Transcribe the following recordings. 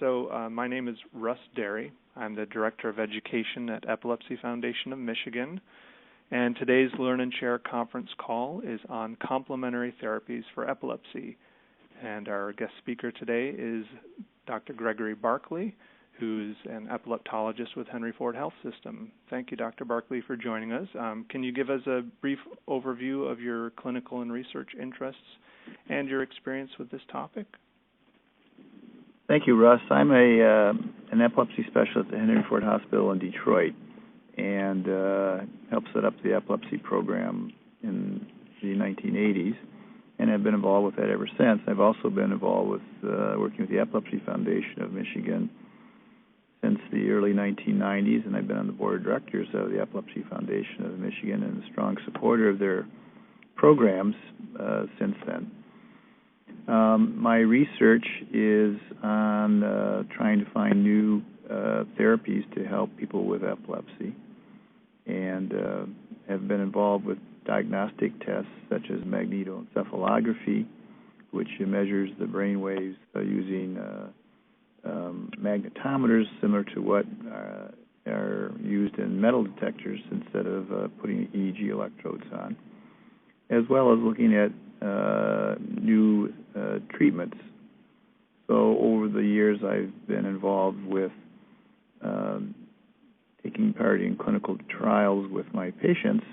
My name is Russ Derry. I'm the Director of Education at Epilepsy Foundation of Michigan, and today's Learn and Share conference call is on complementary therapies for epilepsy. And our guest speaker today is Dr. Gregory Barkley, who's an epileptologist with Henry Ford Health System. Thank you, Dr. Barkley, for joining us. Can you give us a brief overview of your clinical and research interests and your experience with this topic? Thank you, Russ. I'm an epilepsy specialist at Henry Ford Hospital in Detroit, and helped set up the epilepsy program in the 1980s, and I've been involved with that ever since. I've also been involved with working with the Epilepsy Foundation of Michigan since the early 1990s, and I've been on the board of directors of the Epilepsy Foundation of Michigan and a strong supporter of their programs since then. My research is on trying to find new therapies to help people with epilepsy, and have been involved with diagnostic tests such as magnetoencephalography, which measures the brain waves using magnetometers similar to what are used in metal detectors instead of putting EEG electrodes on, as well as looking at new treatments. So over the years I've been involved with taking part in clinical trials with my patients,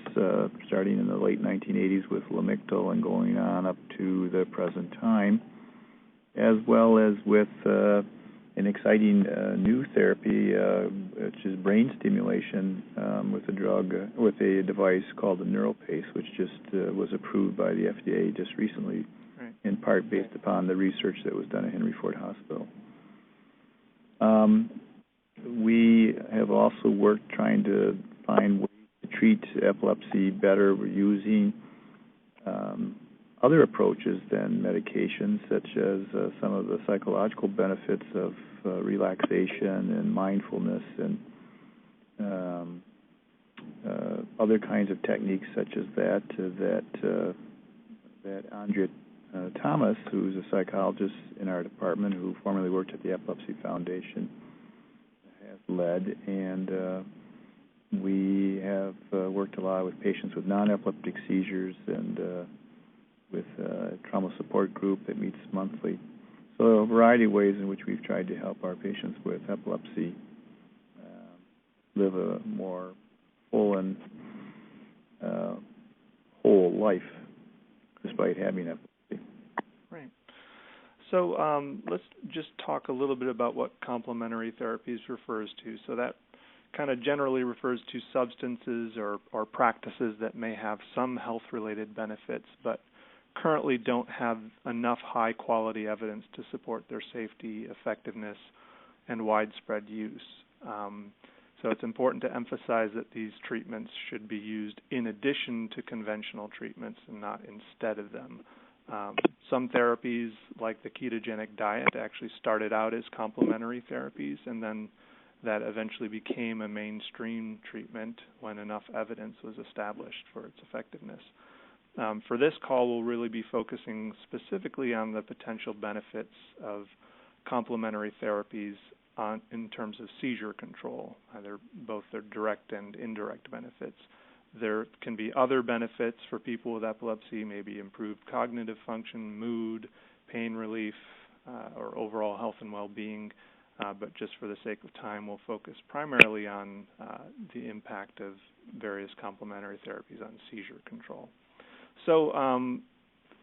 starting in the late 1980s with Lamictal and going on up to the present time, as well as with an exciting new therapy, which is brain stimulation with a device called the NeuroPace, which just was approved by the FDA just recently, right, in part based upon the research that was done at Henry Ford Hospital. We have also worked trying to find ways to treat epilepsy better. We're using other approaches than medications, such as some of the psychological benefits of relaxation and mindfulness, and other kinds of techniques such as that Andrea Thomas, who's a psychologist in our department who formerly worked at the Epilepsy Foundation, has led, and we have worked a lot with patients with non-epileptic seizures and with a trauma support group that meets monthly. So a variety of ways in which we've tried to help our patients with epilepsy live a more full and whole life despite having epilepsy. Right. So let's just talk a little bit about what complementary therapies refers to. So that kind of generally refers to substances or practices that may have some health-related benefits, but currently don't have enough high-quality evidence to support their safety, effectiveness, and widespread use. So it's important to emphasize that these treatments should be used in addition to conventional treatments and not instead of them. Some therapies, like the Ketogenic Diet, actually started out as complementary therapies, and then that eventually became a mainstream treatment when enough evidence was established for its effectiveness. For this call, we'll really be focusing specifically on the potential benefits of complementary therapies in terms of seizure control, both their direct and indirect benefits. There can be other benefits for people with epilepsy, maybe improved cognitive function, mood, pain relief, or overall health and well-being, but just for the sake of time, we'll focus primarily on the impact of various complementary therapies on seizure control. So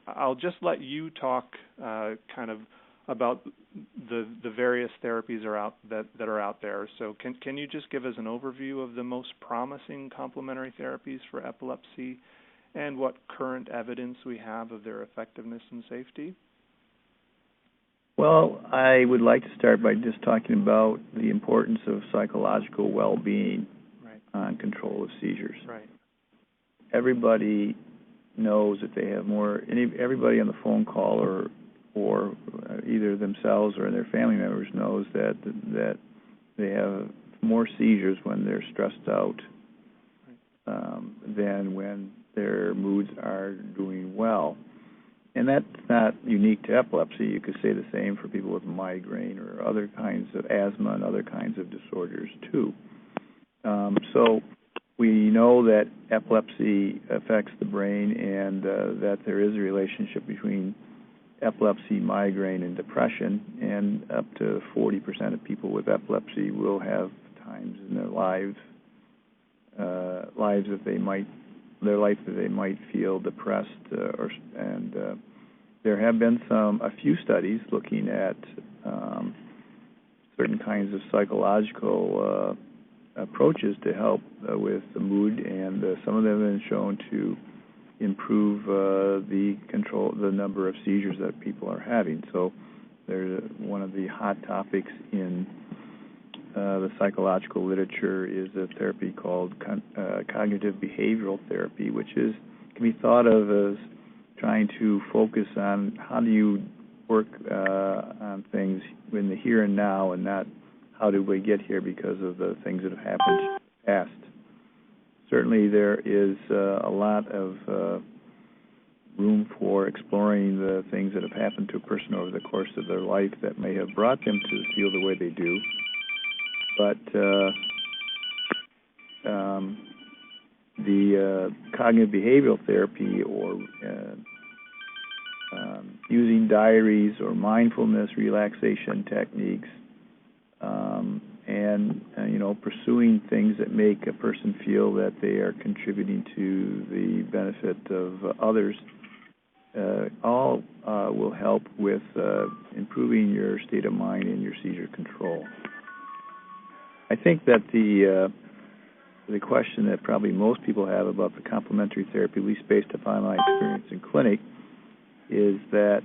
I'll just let you talk kind of about the various therapies that are out there. So can you just give us an overview of the most promising complementary therapies for epilepsy and what current evidence we have of their effectiveness and safety? Well, I would like to start by just talking about the importance of psychological well-being, right, on control of seizures. Right. Everybody knows that they have everybody on the phone call or either themselves or their family members knows that they have more seizures when they're stressed out than when their moods are doing well. And that's not unique to epilepsy. You could say the same for people with migraine or other kinds of asthma and other kinds of disorders too. So we know that epilepsy affects the brain and that there is a relationship between epilepsy, migraine, and depression, and up to 40% of people with epilepsy will have times in their life that they might feel depressed, and there have been a few studies looking at certain kinds of psychological approaches to help with the mood, and some of them have been shown to improve the number of seizures that people are having. So there's one of the hot topics in the psychological literature is a therapy called cognitive behavioral therapy, which can be thought of as trying to focus on how do you work on things in the here and now, and not how did we get here because of the things that have happened in the past. Certainly there is a lot of room for exploring the things that have happened to a person over the course of their life that may have brought them to feel the way they do. But the cognitive behavioral therapy, or using diaries or mindfulness relaxation techniques, and pursuing things that make a person feel that they are contributing to the benefit of others, all will help with improving your state of mind and your seizure control. I think that the question that probably most people have about the complementary therapy, at least based upon my experience in clinic, is that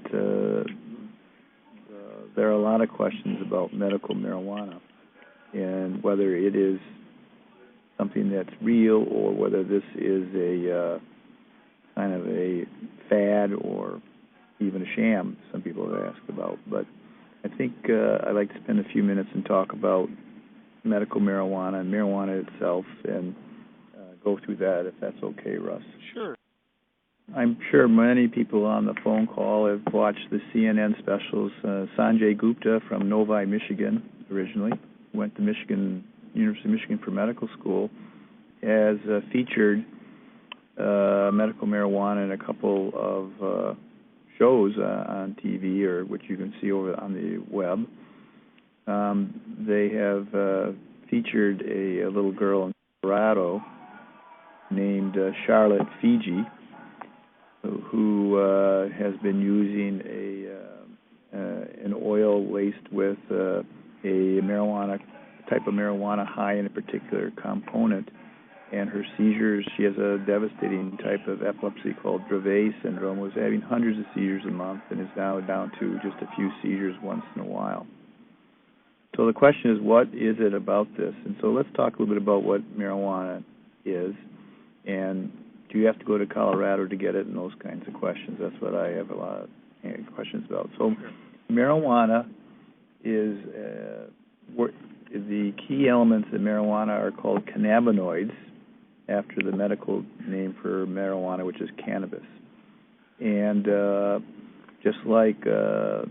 there are a lot of questions about medical marijuana and whether it is something that's real or whether this is a kind of a fad or even a sham, some people have asked about. But I think I'd like to spend a few minutes and talk about medical marijuana and marijuana itself, and go through that, if that's okay, Russ. Sure. I'm sure many people on the phone call have watched the CNN specials. Sanjay Gupta from Novi, Michigan, originally, went to University of Michigan for medical school, has featured medical marijuana in a couple of shows on TV, or which you can see over on the web. They have featured a little girl in Colorado named Charlotte Fiji, who has been using an oil laced with a type of marijuana high in a particular component, and her seizures, she has a devastating type of epilepsy called Dravet syndrome, was having hundreds of seizures a month and is now down to just a few seizures once in a while. So the question is, what is it about this? And so let's talk a little bit about what marijuana is, and do you have to go to Colorado to get it, and those kinds of questions. That's what I have a lot of questions about. So marijuana is, the key elements in marijuana are called cannabinoids, after the medical name for marijuana, which is cannabis. And just like the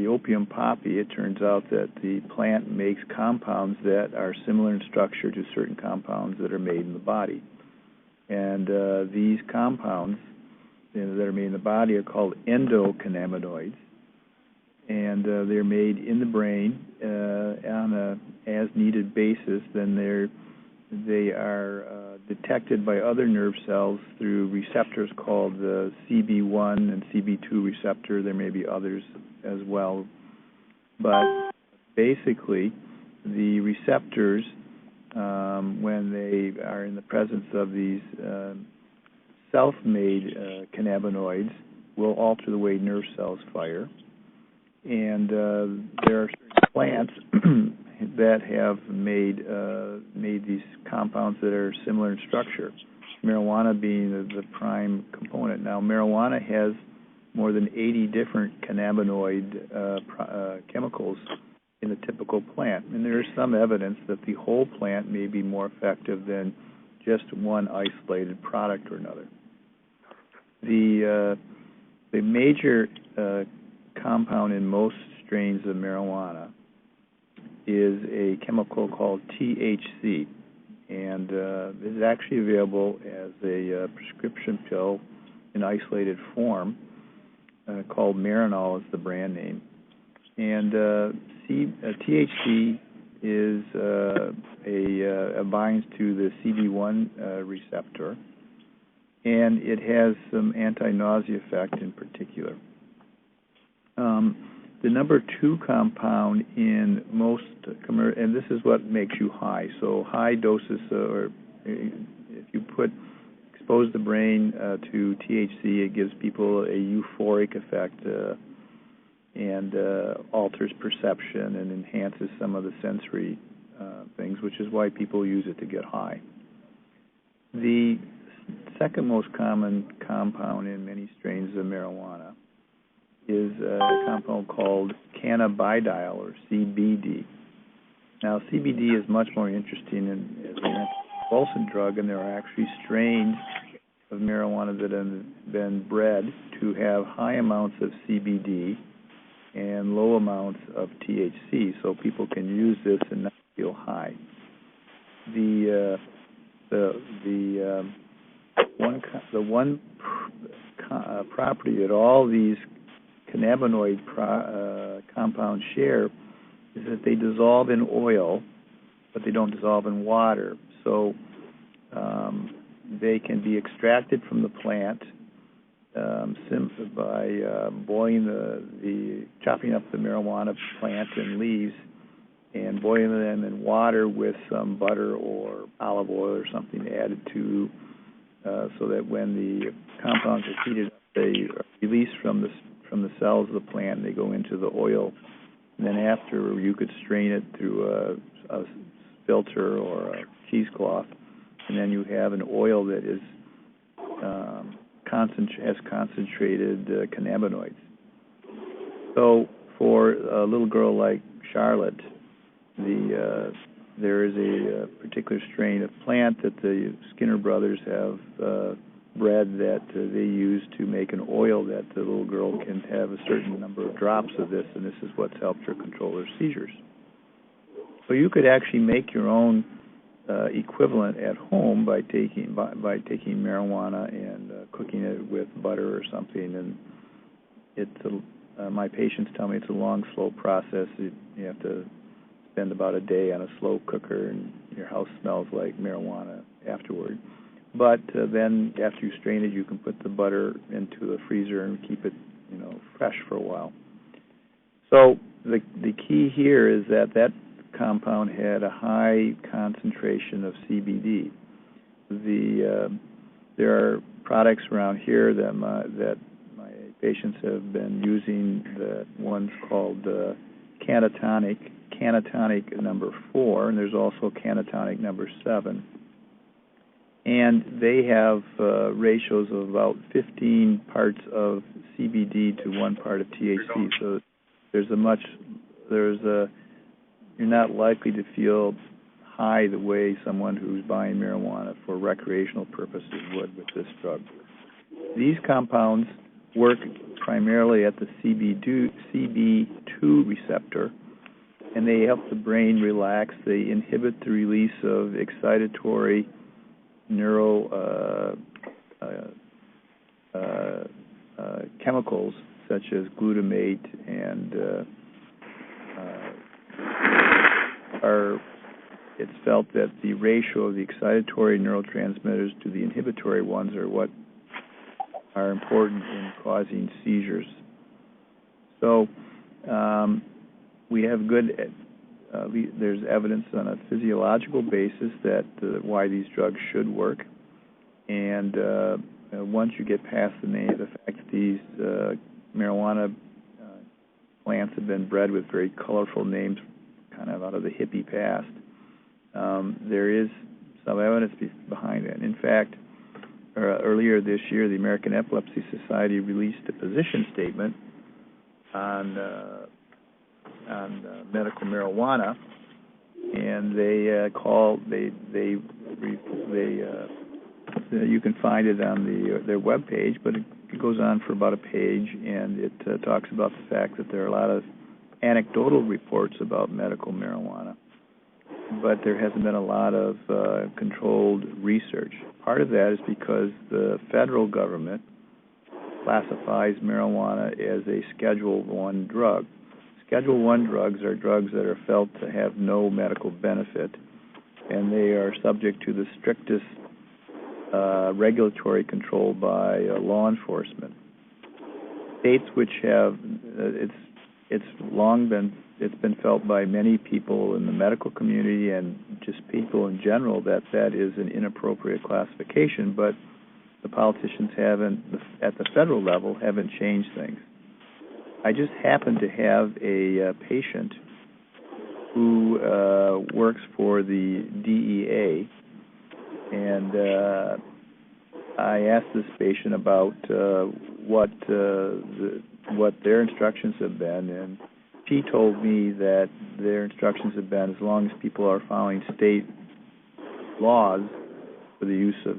opium poppy, it turns out that the plant makes compounds that are similar in structure to certain compounds that are made in the body. And these compounds that are made in the body are called endocannabinoids, and they're made in the brain on a as-needed basis. Then they are detected by other nerve cells through receptors called the CB1 and CB2 receptor. There may be others as well. But basically, the receptors, when they are in the presence of these self-made cannabinoids, will alter the way nerve cells fire. And there are plants that have made these compounds that are similar in structure, marijuana being the prime component. Now, marijuana has more than 80 different cannabinoid chemicals in the typical plant, and there is some evidence that the whole plant may be more effective than just one isolated product or another. The the major compound in most strains of marijuana is a chemical called THC, and it is actually available as a prescription pill in isolated form called Marinol is the brand name. And THC is binds to the CB1 receptor, and it has some anti-nausea effect in particular. The number 2 compound in most and this is what makes you high. So high doses, or if you expose the brain to THC, it gives people a euphoric effect and alters perception and enhances some of the sensory things, which is why people use it to get high. The second most common compound in many strains of marijuana is a compound called Cannabidiol, or CBD. Now, CBD is much more interesting as an anticonvulsant drug, and there are actually strains of marijuana that have been bred to have high amounts of CBD and low amounts of THC, so people can use this and not feel high. The one property that all these cannabinoid compounds share is that they dissolve in oil, but they don't dissolve in water. So they can be extracted from the plant simply by chopping up the marijuana plant and leaves and boiling them in water with some butter or olive oil or something added to, so that when the compounds are heated up, they are released from the cells of the plant. They go into the oil, and then after you could strain it through a filter or a cheesecloth, and then you have an oil that is has concentrated cannabinoids. So for a little girl like Charlotte, there is a particular strain of plant that the Skinner brothers have bred that they use to make an oil that the little girl can have a certain number of drops of this, and this is what's helped her control her seizures. So you could actually make your own equivalent at home by taking marijuana and cooking it with butter or something. And it's my patients tell me it's a long, slow process. You have to spend about a day on a slow cooker, and your house smells like marijuana afterward. But then after you strain it, you can put the butter into the freezer and keep it, fresh for a while. So the key here is that compound had a high concentration of CBD. There are products around here that my patients have been using. The one's called Cannatonic number 4, and there's also Cannatonic number 7. And they have ratios of about 15 parts of CBD to 1 part of THC. So you're not likely to feel high the way someone who's buying marijuana for recreational purposes would with this drug. These compounds work primarily at the CB2 receptor, and they help the brain relax. They inhibit the release of excitatory chemicals such as glutamate, and it's felt that the ratio of the excitatory neurotransmitters to the inhibitory ones are what are important in causing seizures. So we have there's evidence on a physiological basis that why these drugs should work. And once you get past the fact that these marijuana plants have been bred with very colorful names, kind of out of the hippie past, there is some evidence behind it. In fact, earlier this year, the American Epilepsy Society released a position statement on medical marijuana, and you can find it on their webpage, but it goes on for about a page, and it talks about the fact that there are a lot of anecdotal reports about medical marijuana, but there hasn't been a lot of controlled research. Part of that is because the federal government classifies marijuana as a Schedule I drug. Schedule I drugs are drugs that are felt to have no medical benefit, and they are subject to the strictest regulatory control by law enforcement. States which have it's been felt by many people in the medical community and just people in general that is an inappropriate classification, but the politicians at the federal level haven't changed things. I just happen to have a patient who works for the DEA, and I asked this patient about what their instructions have been, and she told me that their instructions have been as long as people are following state laws for the use of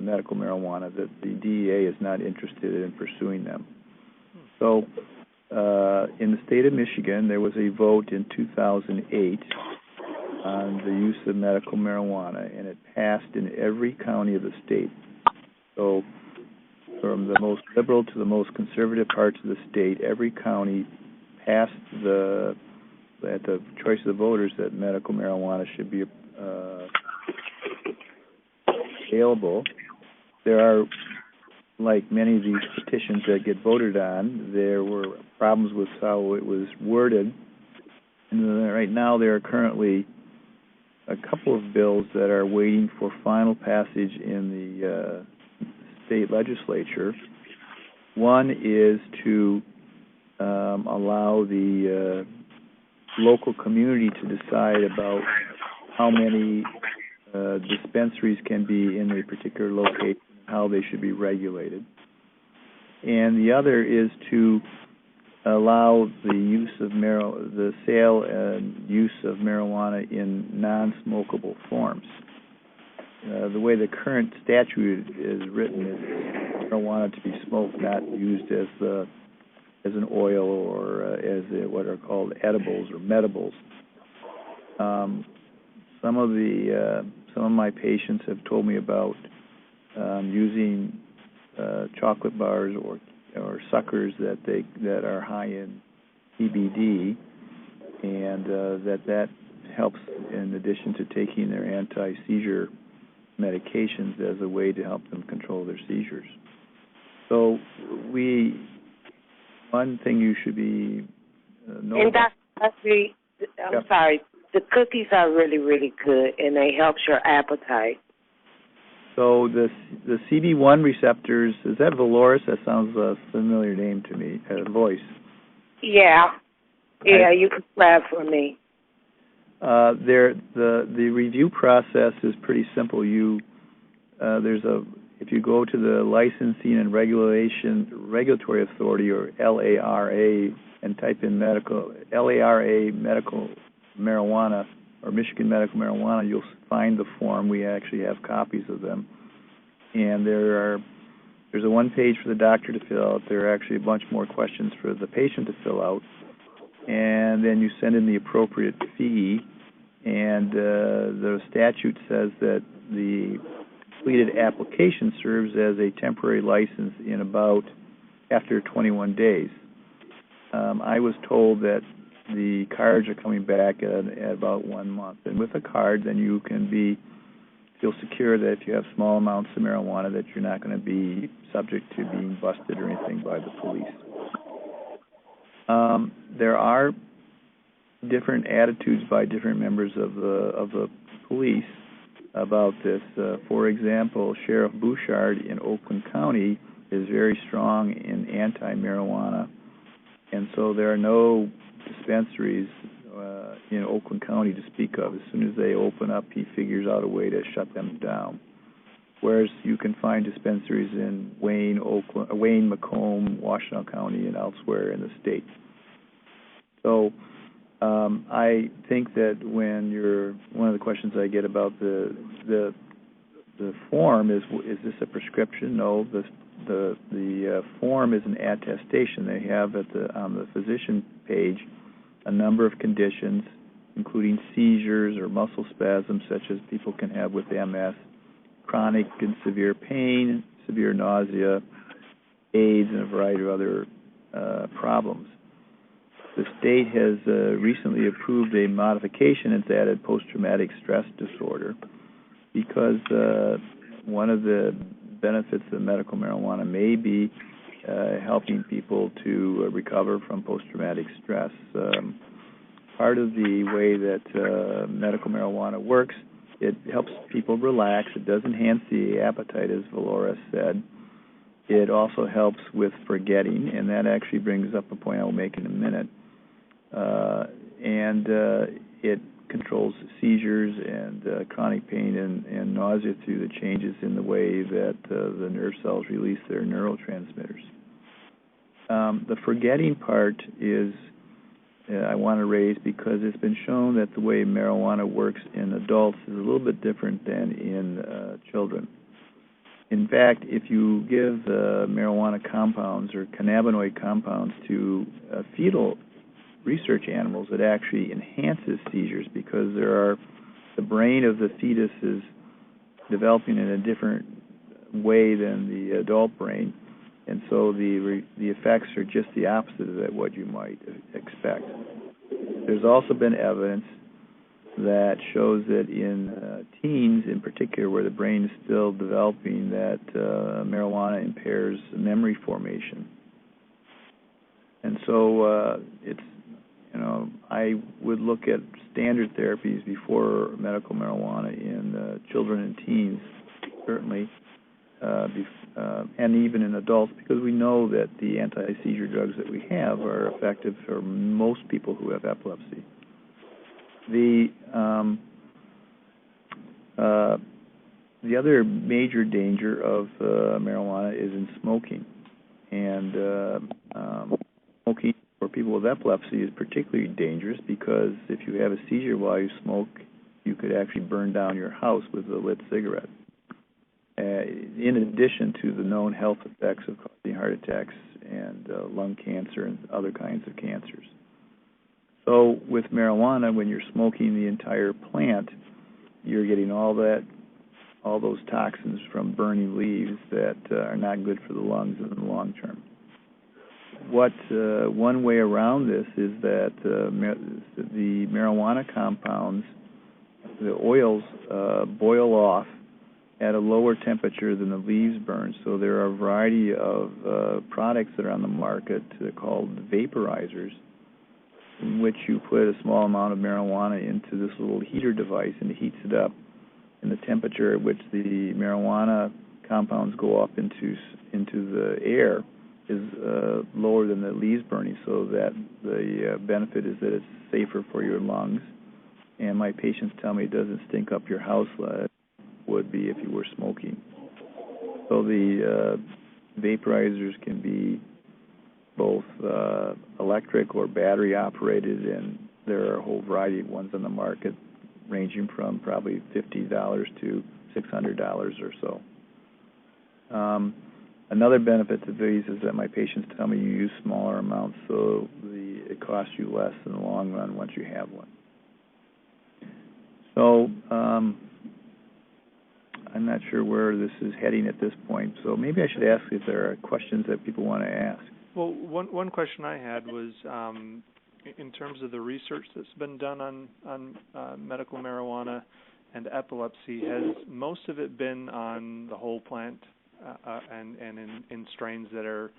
medical marijuana, that the DEA is not interested in pursuing them. So in the state of Michigan, there was a vote in 2008 on the use of medical marijuana, and it passed in every county of the state. So from the most liberal to the most conservative parts of the state, every county passed at the choice of the voters that medical marijuana should be available. There are, like many of these petitions that get voted on, there were problems with how it was worded. And right now there are currently a couple of bills that are waiting for final passage in the state legislature. One is to allow the local community to decide about how many dispensaries can be in a particular location, how they should be regulated. And the other is to allow the use of the sale and use of marijuana in non-smokable forms. The way the current statute is written is marijuana to be smoked, not used as an oil or as what are called edibles or medibles. Some of my patients have told me about using chocolate bars or suckers that are high in CBD, and that helps in addition to taking their anti-seizure medications as a way to help them control their seizures. So one thing you should be knowing. And Dr. Guthrie, I'm sorry, the cookies are really, really good, and they help your appetite. So the CB1 receptors, is that Valoris? That sounds a familiar name to me, voice. Yeah, you can grab for me. The review process is pretty simple. If you go to the Licensing and Regulatory Authority, or LARA, and type in LARA medical marijuana or Michigan medical marijuana, you'll find the form. We actually have copies of them, and there's a one page for the doctor to fill out. There are actually a bunch more questions for the patient to fill out, and then you send in the appropriate fee. And the statute says that the completed application serves as a temporary license after 21 days. I was told that the cards are coming back at about 1 month. And with a card, then you can feel secure that if you have small amounts of marijuana, that you're not going to be subject to being busted or anything by the police. There are different attitudes by different members of the police about this. For example, Sheriff Bouchard in Oakland County is very strong in anti-marijuana, and so there are no dispensaries in Oakland County to speak of. As soon as they open up, he figures out a way to shut them down. Whereas you can find dispensaries in Wayne, Macomb, Washtenaw County, and elsewhere in the state. So I think that one of the questions I get about the form is this a prescription? No, the form is an attestation. They have on the physician page a number of conditions, including seizures or muscle spasms, such as people can have with MS, chronic and severe pain, severe nausea, AIDS, and a variety of other problems. The state has recently approved a modification. It's added post-traumatic stress disorder because one of the benefits of medical marijuana may be helping people to recover from post-traumatic stress. Part of the way that medical marijuana works, it helps people relax. It does enhance the appetite, as Valora said. It also helps with forgetting, and that actually brings up a point I will make in a minute. And it controls seizures and chronic pain and nausea through the changes in the way that the nerve cells release their neurotransmitters. The forgetting part is I want to raise because it's been shown that the way marijuana works in adults is a little bit different than in children. In fact, if you give marijuana compounds or cannabinoid compounds to fetal research animals, it actually enhances seizures because the brain of the fetus is developing in a different way than the adult brain, and so the effects are just the opposite of what you might expect. There's also been evidence that shows that in teens, in particular, where the brain is still developing, that marijuana impairs memory formation. And so I would look at standard therapies before medical marijuana in children and teens, certainly, and even in adults, because we know that the anti-seizure drugs that we have are effective for most people who have epilepsy. The other major danger of marijuana is in smoking, and smoking for people with epilepsy is particularly dangerous because if you have a seizure while you smoke, you could actually burn down your house with a lit cigarette. In addition to the known health effects of causing heart attacks and lung cancer and other kinds of cancers. So with marijuana, when you're smoking the entire plant, you're getting all those toxins from burning leaves that are not good for the lungs in the long term. One way around this is that the marijuana compounds, the oils, boil off at a lower temperature than the leaves burn. So there are a variety of products that are on the market called vaporizers, in which you put a small amount of marijuana into this little heater device, and it heats it up. And the temperature at which the marijuana compounds go up into the air is lower than the leaves burning, so that the benefit is that it's safer for your lungs. And my patients tell me it doesn't stink up your house like it would be if you were smoking. So the vaporizers can be both electric or battery operated, and there are a whole variety of ones on the market, ranging from probably $50 to $600 or so. Another benefit to these is that my patients tell me you use smaller amounts, so it costs you less in the long run once you have one. So I'm not sure where this is heading at this point, so maybe I should ask if there are questions that people want to ask. Well, one question I had was in terms of the research that's been done on medical marijuana and epilepsy, has most of it been on the whole plant and in strains that are,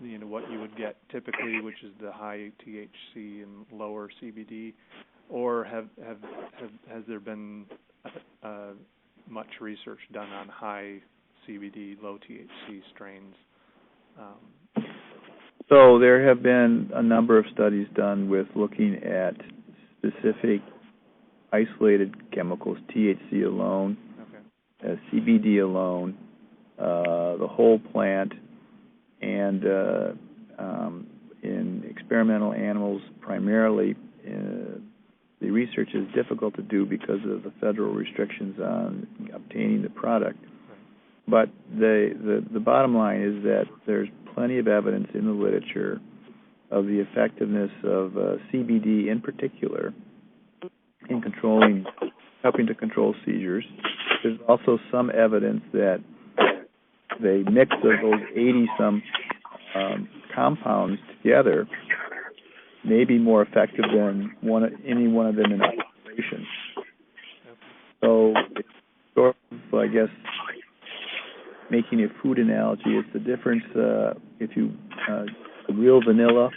what you would get typically, which is the high THC and lower CBD, or has there been much research done on high CBD, low THC strains? So there have been a number of studies done with looking at specific isolated chemicals, THC alone, CBD alone, the whole plant, and in experimental animals primarily. The research is difficult to do because of the federal restrictions on obtaining the product. But the bottom line is that there's plenty of evidence in the literature of the effectiveness of CBD in particular in helping to control seizures. There's also some evidence that the mix of those 80-some compounds together may be more effective than any one of them in isolation. So, it's sort of, I guess, making a food analogy, it's the difference if you real vanilla,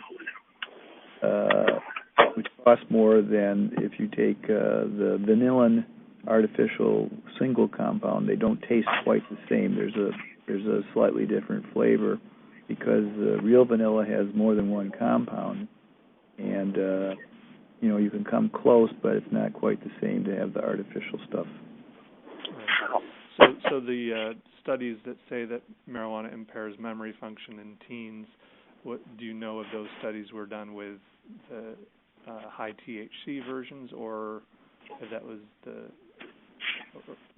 which costs more than if you take the vanillin artificial single compound. They don't taste quite the same. There's a slightly different flavor because real vanilla has more than one compound, and you can come close, but it's not quite the same to have the artificial stuff. Right. So the studies that say that marijuana impairs memory function in teens, what do you know if those studies were done with the high THC versions, or if that was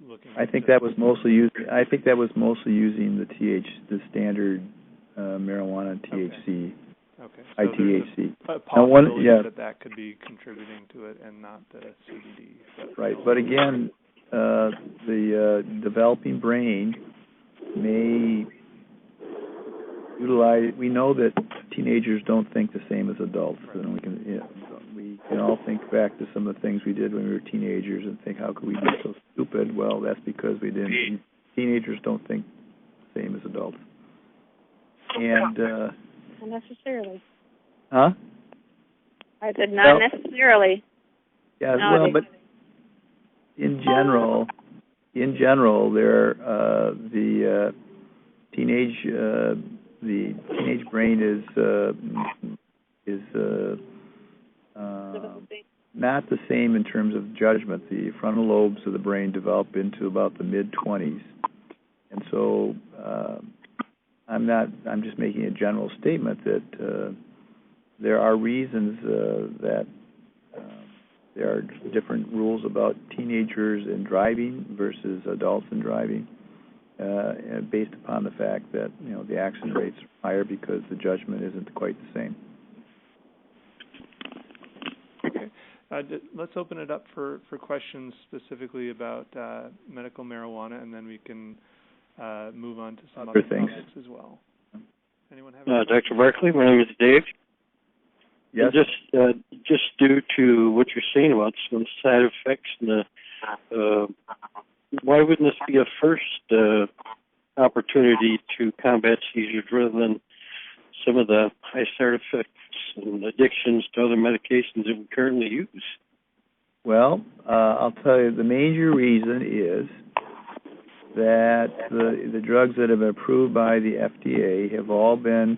looking? I think that was mostly using the standard marijuana THC. Okay. High THC. A possibility that could be contributing to it and not the CBD. Right, but again, the developing brain may utilize. We know that teenagers don't think the same as adults, right. And we can all think back to some of the things we did when we were teenagers and think, how could we be so stupid? Well, that's because we didn't. Teenagers don't think the same as adults, and not necessarily. Huh? I said not necessarily. Yeah, well, but in general, there the teenage brain is not the same in terms of judgment. The frontal lobes of the brain develop into about the mid-20s, and so I'm just making a general statement that there are reasons that there are different rules about teenagers in driving versus adults in driving, based upon the fact that the accident rates are higher because the judgment isn't quite the same. Okay, let's open it up for questions specifically about medical marijuana, and then we can move on to some other things topics as well. Anyone have? Dr. Barkley, my name is Dave. Yes. Just due to what you're saying about some side effects, and why wouldn't this be a first opportunity to combat seizures rather than some of the high side effects and addictions to other medications that we currently use? Well, I'll tell you, the major reason is that the drugs that have been approved by the FDA have all been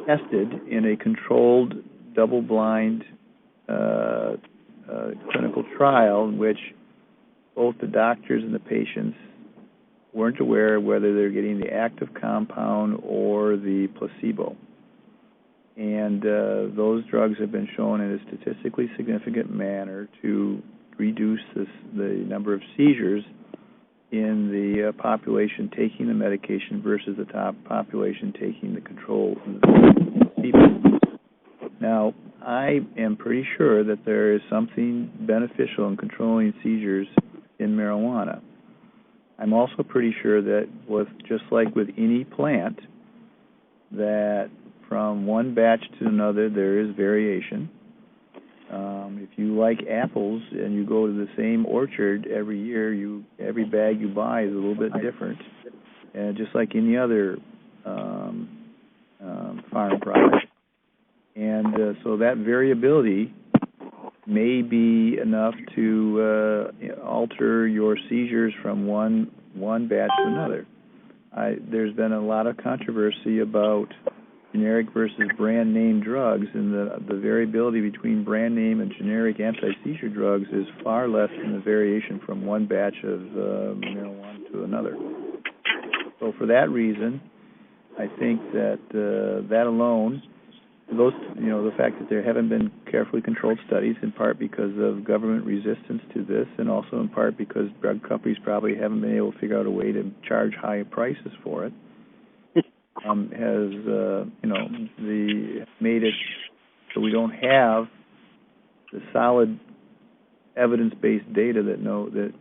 tested in a controlled, double-blind clinical trial in which both the doctors and the patients weren't aware of whether they're getting the active compound or the placebo. And those drugs have been shown in a statistically significant manner to reduce the number of seizures in the population taking the medication versus the top population taking the control placebo. Now, I am pretty sure that there is something beneficial in controlling seizures in marijuana. I'm also pretty sure that just like with any plant, that from one batch to another there is variation. If you like apples and you go to the same orchard every year, every bag you buy is a little bit different, and just like any other farm product. And so that variability may be enough to alter your seizures from one batch to another. There's been a lot of controversy about generic versus brand name drugs, and the variability between brand name and generic anti-seizure drugs is far less than the variation from one batch of marijuana to another. So for that reason, I think that that alone those, the fact that there haven't been carefully controlled studies, in part because of government resistance to this, and also in part because drug companies probably haven't been able to figure out a way to charge high prices for it, has made it so we don't have the solid evidence-based data that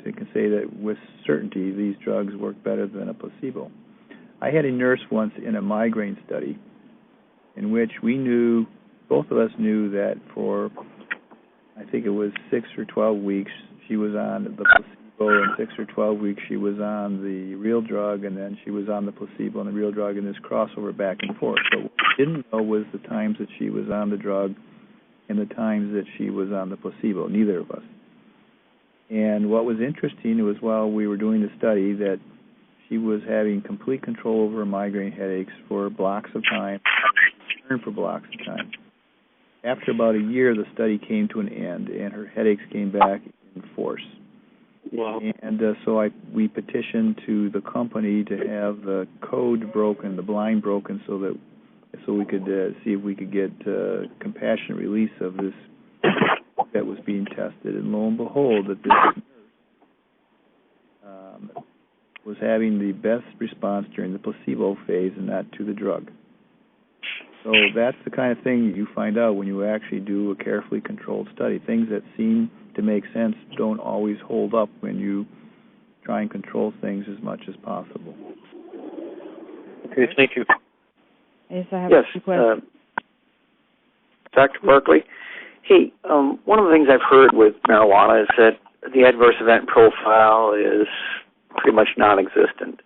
can say that with certainty these drugs work better than a placebo. I had a nurse once in a migraine study in which both of us knew that for, I think it was 6 or 12 weeks, she was on the placebo, and 6 or 12 weeks she was on the real drug, and then she was on the placebo and the real drug, and this crossover back and forth. So what we didn't know was the times that she was on the drug and the times that she was on the placebo, neither of us. And what was interesting was while we were doing the study that she was having complete control over her migraine headaches for blocks of time, for blocks of time. After about a year, the study came to an end, and her headaches came back in force. Wow. And so we petitioned to the company to have the code broken, the blind broken, so we could see if we could get compassionate release of this that was being tested. And lo and behold, that this was having the best response during the placebo phase and not to the drug. So that's the kind of thing you find out when you actually do a carefully controlled study. Things that seem to make sense don't always hold up when you try and control things as much as possible. Okay, thank you. Yes, I have a question. Dr. Barkley. Hey, one of the things I've heard with marijuana is that the adverse event profile is pretty much non-existent.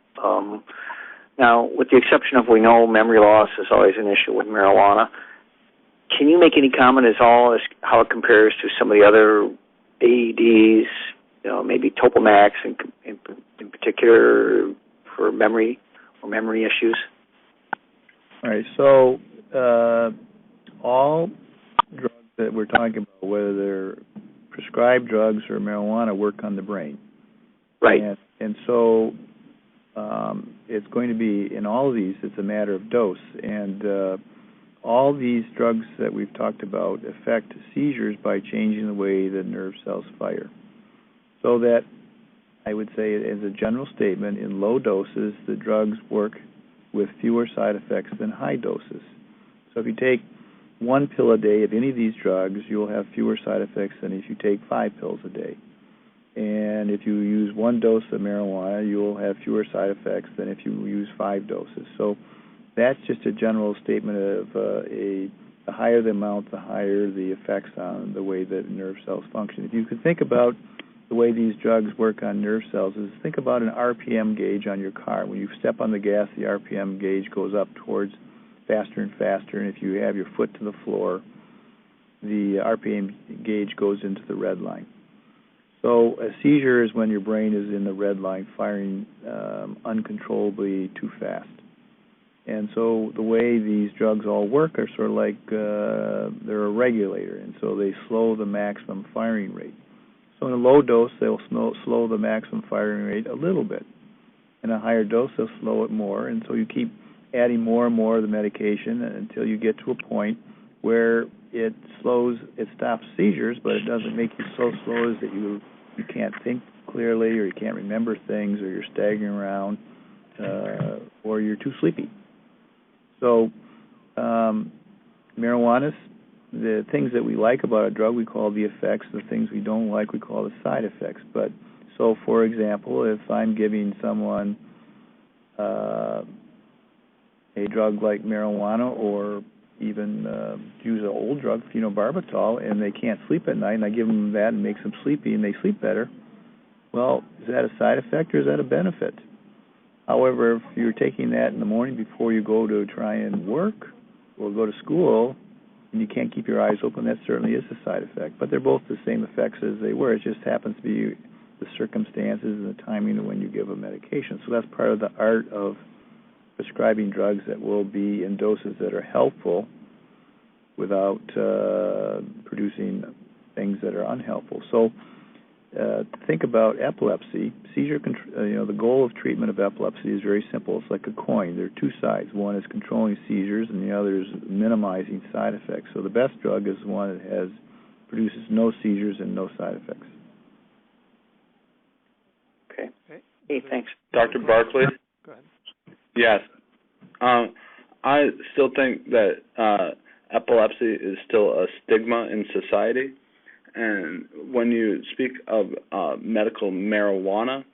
Now, with the exception of we know memory loss is always an issue with marijuana, can you make any comment at all as how it compares to some of the other AEDs, maybe Topamax in particular for memory or memory issues? All right, so all drugs that we're talking about, whether they're prescribed drugs or marijuana, work on the brain. Right. And so it's going to be, in all of these, it's a matter of dose. And all these drugs that we've talked about affect seizures by changing the way the nerve cells fire. So that, I would say, as a general statement, in low doses, the drugs work with fewer side effects than high doses. So if you take 1 pill a day of any of these drugs, you'll have fewer side effects than if you take 5 pills a day. And if you use 1 dose of marijuana, you'll have fewer side effects than if you use 5 doses. So that's just a general statement of the higher the amount, the higher the effects on the way that nerve cells function. If you could think about the way these drugs work on nerve cells is think about an RPM gauge on your car. When you step on the gas, the RPM gauge goes up towards faster and faster, and if you have your foot to the floor, the RPM gauge goes into the red line. So a seizure is when your brain is in the red line firing uncontrollably too fast. And so the way these drugs all work are sort of like they're a regulator, and so they slow the maximum firing rate. So in a low dose, they'll slow the maximum firing rate a little bit. In a higher dose, they'll slow it more, and so you keep adding more and more of the medication until you get to a point where it stops seizures, but it doesn't make you so slow as that you can't think clearly, or you can't remember things, or you're staggering around, or you're too sleepy. So marijuana, the things that we like about a drug we call the effects, the things we don't like we call the side effects. But so, for example, if I'm giving someone a drug like marijuana, or even use an old drug, phenobarbital, and they can't sleep at night, and I give them that and makes them sleepy and they sleep better, well, is that a side effect or is that a benefit? However, if you're taking that in the morning before you go to try and work or go to school and you can't keep your eyes open, that certainly is a side effect. But they're both the same effects as they were. It just happens to be the circumstances and the timing of when you give a medication. So that's part of the art of prescribing drugs that will be in doses that are helpful without producing things that are unhelpful. So think about epilepsy, seizure control. The goal of treatment of epilepsy is very simple. It's like a coin. There are two sides. One is controlling seizures, and the other is minimizing side effects. So the best drug is one that produces no seizures and no side effects. Okay. Hey, thanks. Dr. Barkley? Go ahead. Yes. I still think that epilepsy is still a stigma in society. And when you speak of medical marijuana,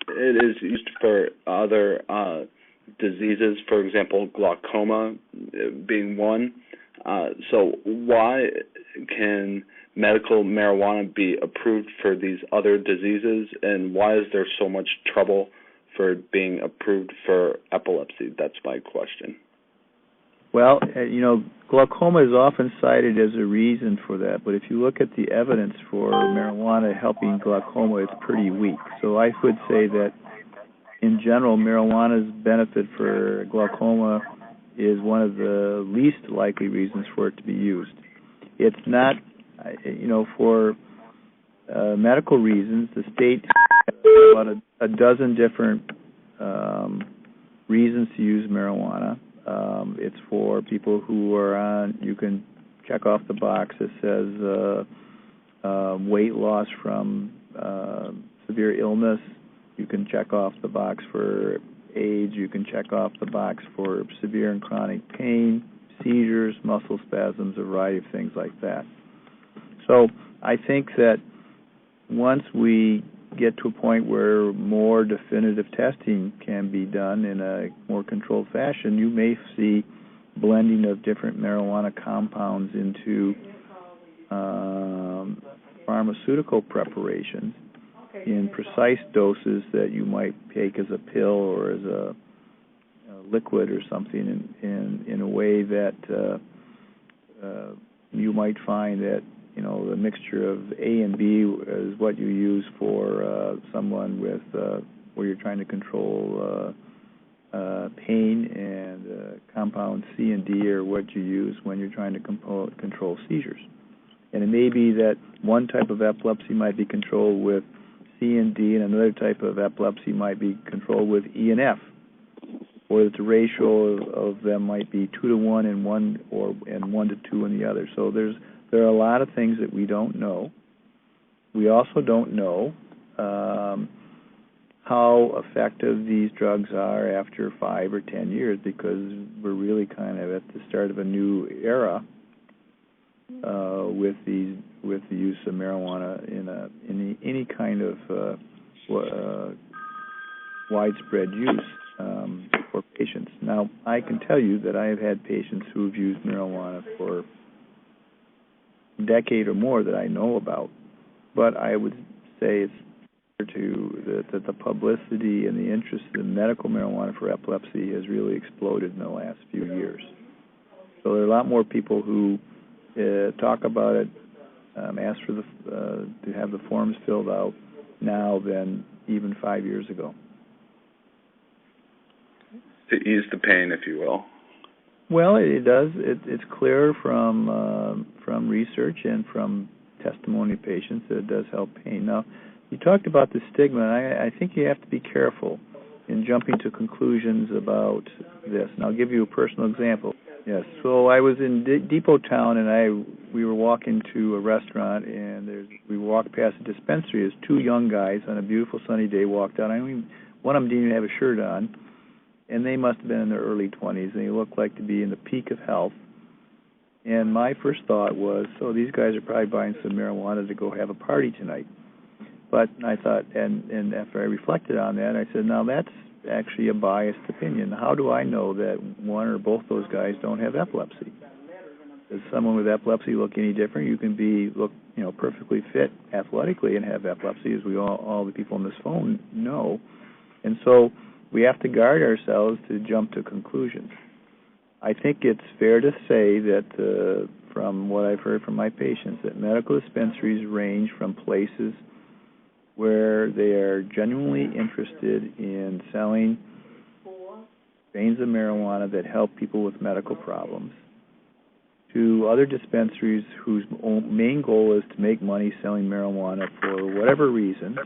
it is used for other diseases, for example, glaucoma being one. So why can medical marijuana be approved for these other diseases, and why is there so much trouble for being approved for epilepsy? That's my question. Well, glaucoma is often cited as a reason for that, but if you look at the evidence for marijuana helping glaucoma, it's pretty weak. So I would say that, in general, marijuana's benefit for glaucoma is one of the least likely reasons for it to be used. It's not, for medical reasons, the state has about a dozen different reasons to use marijuana. It's for people who are on, you can check off the box that says weight loss from severe illness. You can check off the box for AIDS. You can check off the box for severe and chronic pain, seizures, muscle spasms, a variety of things like that. So I think that once we get to a point where more definitive testing can be done in a more controlled fashion, you may see blending of different marijuana compounds into pharmaceutical preparations in precise doses that you might take as a pill or as a liquid or something in a way that you might find that the mixture of A and B is what you use for someone with where you're trying to control pain, and compound C and D are what you use when you're trying to control seizures. And it may be that one type of epilepsy might be controlled with C and D, and another type of epilepsy might be controlled with E and F, or that the ratio of them might be 2 to 1 in one, and 1 to 2 in the other. So there are a lot of things that we don't know. We also don't know how effective these drugs are after 5 or 10 years, because we're really kind of at the start of a new era with the use of marijuana in any kind of widespread use for patients. Now, I can tell you that I have had patients who have used marijuana for a decade or more that I know about, but I would say it's that the publicity and the interest in medical marijuana for epilepsy has really exploded in the last few years. So there are a lot more people who talk about it, ask for to have the forms filled out now than even 5 years ago. To ease the pain, if you will. Well, it does. It's clear from research and from testimony of patients that it does help pain. Now, you talked about the stigma, and I think you have to be careful in jumping to conclusions about this. And I'll give you a personal example. Yes. So I was in Depot Town, and we were walking to a restaurant, and we walked past a dispensary as two young guys on a beautiful sunny day walked out. One of them didn't even have a shirt on, and they must have been in their early 20s, and they looked like to be in the peak of health. And my first thought was, so these guys are probably buying some marijuana to go have a party tonight. But I thought, and after I reflected on that, I said, now that's actually a biased opinion. How do I know that one or both those guys don't have epilepsy? Does someone with epilepsy look any different? You can look perfectly fit athletically and have epilepsy, as we all the people on this phone know. And so we have to guard ourselves to jump to conclusions. I think it's fair to say that from what I've heard from my patients, that medical dispensaries range from places where they are genuinely interested in selling strains of marijuana that help people with medical problems, to other dispensaries whose main goal is to make money selling marijuana for whatever reason,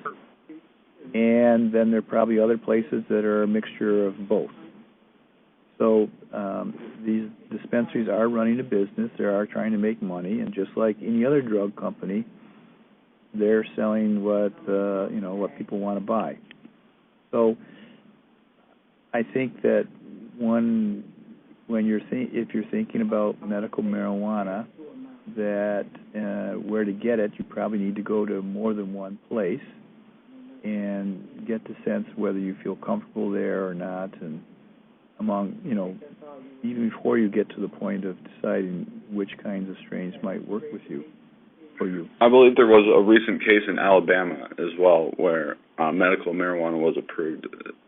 and then there are probably other places that are a mixture of both. So these dispensaries are running a business. They are trying to make money, and just like any other drug company, they're selling what people want to buy. So I think that if you're thinking about medical marijuana, that where to get it, you probably need to go to more than one place and get the sense whether you feel comfortable there or not, and even before you get to the point of deciding which kinds of strains might work with you, for you. I believe there was a recent case in Alabama as well where medical marijuana was approved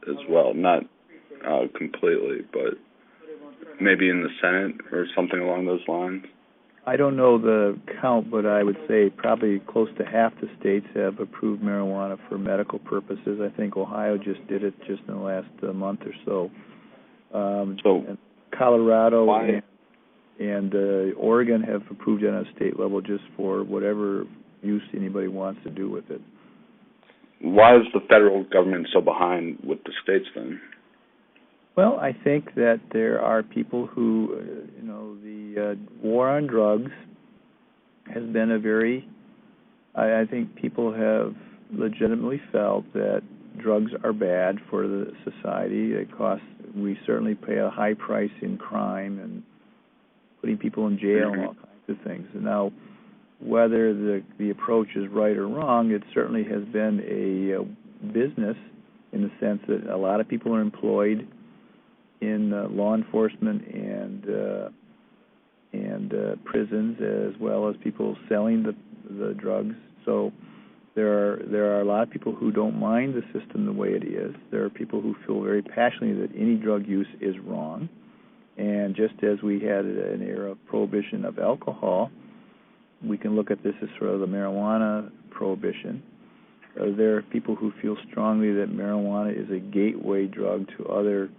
as well, not completely, but maybe in the Senate or something along those lines. I don't know the count, but I would say probably close to half the states have approved marijuana for medical purposes. I think Ohio just did it just in the last month or so. And Colorado and Oregon have approved it on a state level just for whatever use anybody wants to do with it. Why is the federal government so behind with the states then? Well, I think that there are people who, the war on drugs has been I think people have legitimately felt that drugs are bad for the society. We certainly pay a high price in crime and putting people in jail and all kinds of things. And now, whether the approach is right or wrong, it certainly has been a business in the sense that a lot of people are employed in law enforcement and prisons, as well as people selling the drugs. So there are a lot of people who don't mind the system the way it is. There are people who feel very passionately that any drug use is wrong. And just as we had an era of prohibition of alcohol, we can look at this as sort of the marijuana prohibition. There are people who feel strongly that marijuana is a gateway drug to other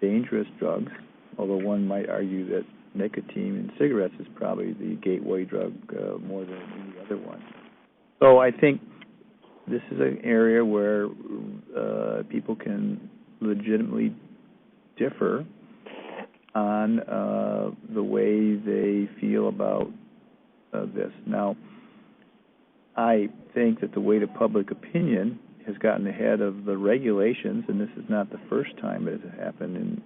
dangerous drugs, although one might argue that nicotine in cigarettes is probably the gateway drug more than any other one. So I think this is an area where people can legitimately differ on the way they feel about this. Now, I think that the weight of public opinion has gotten ahead of the regulations, and this is not the first time it has happened,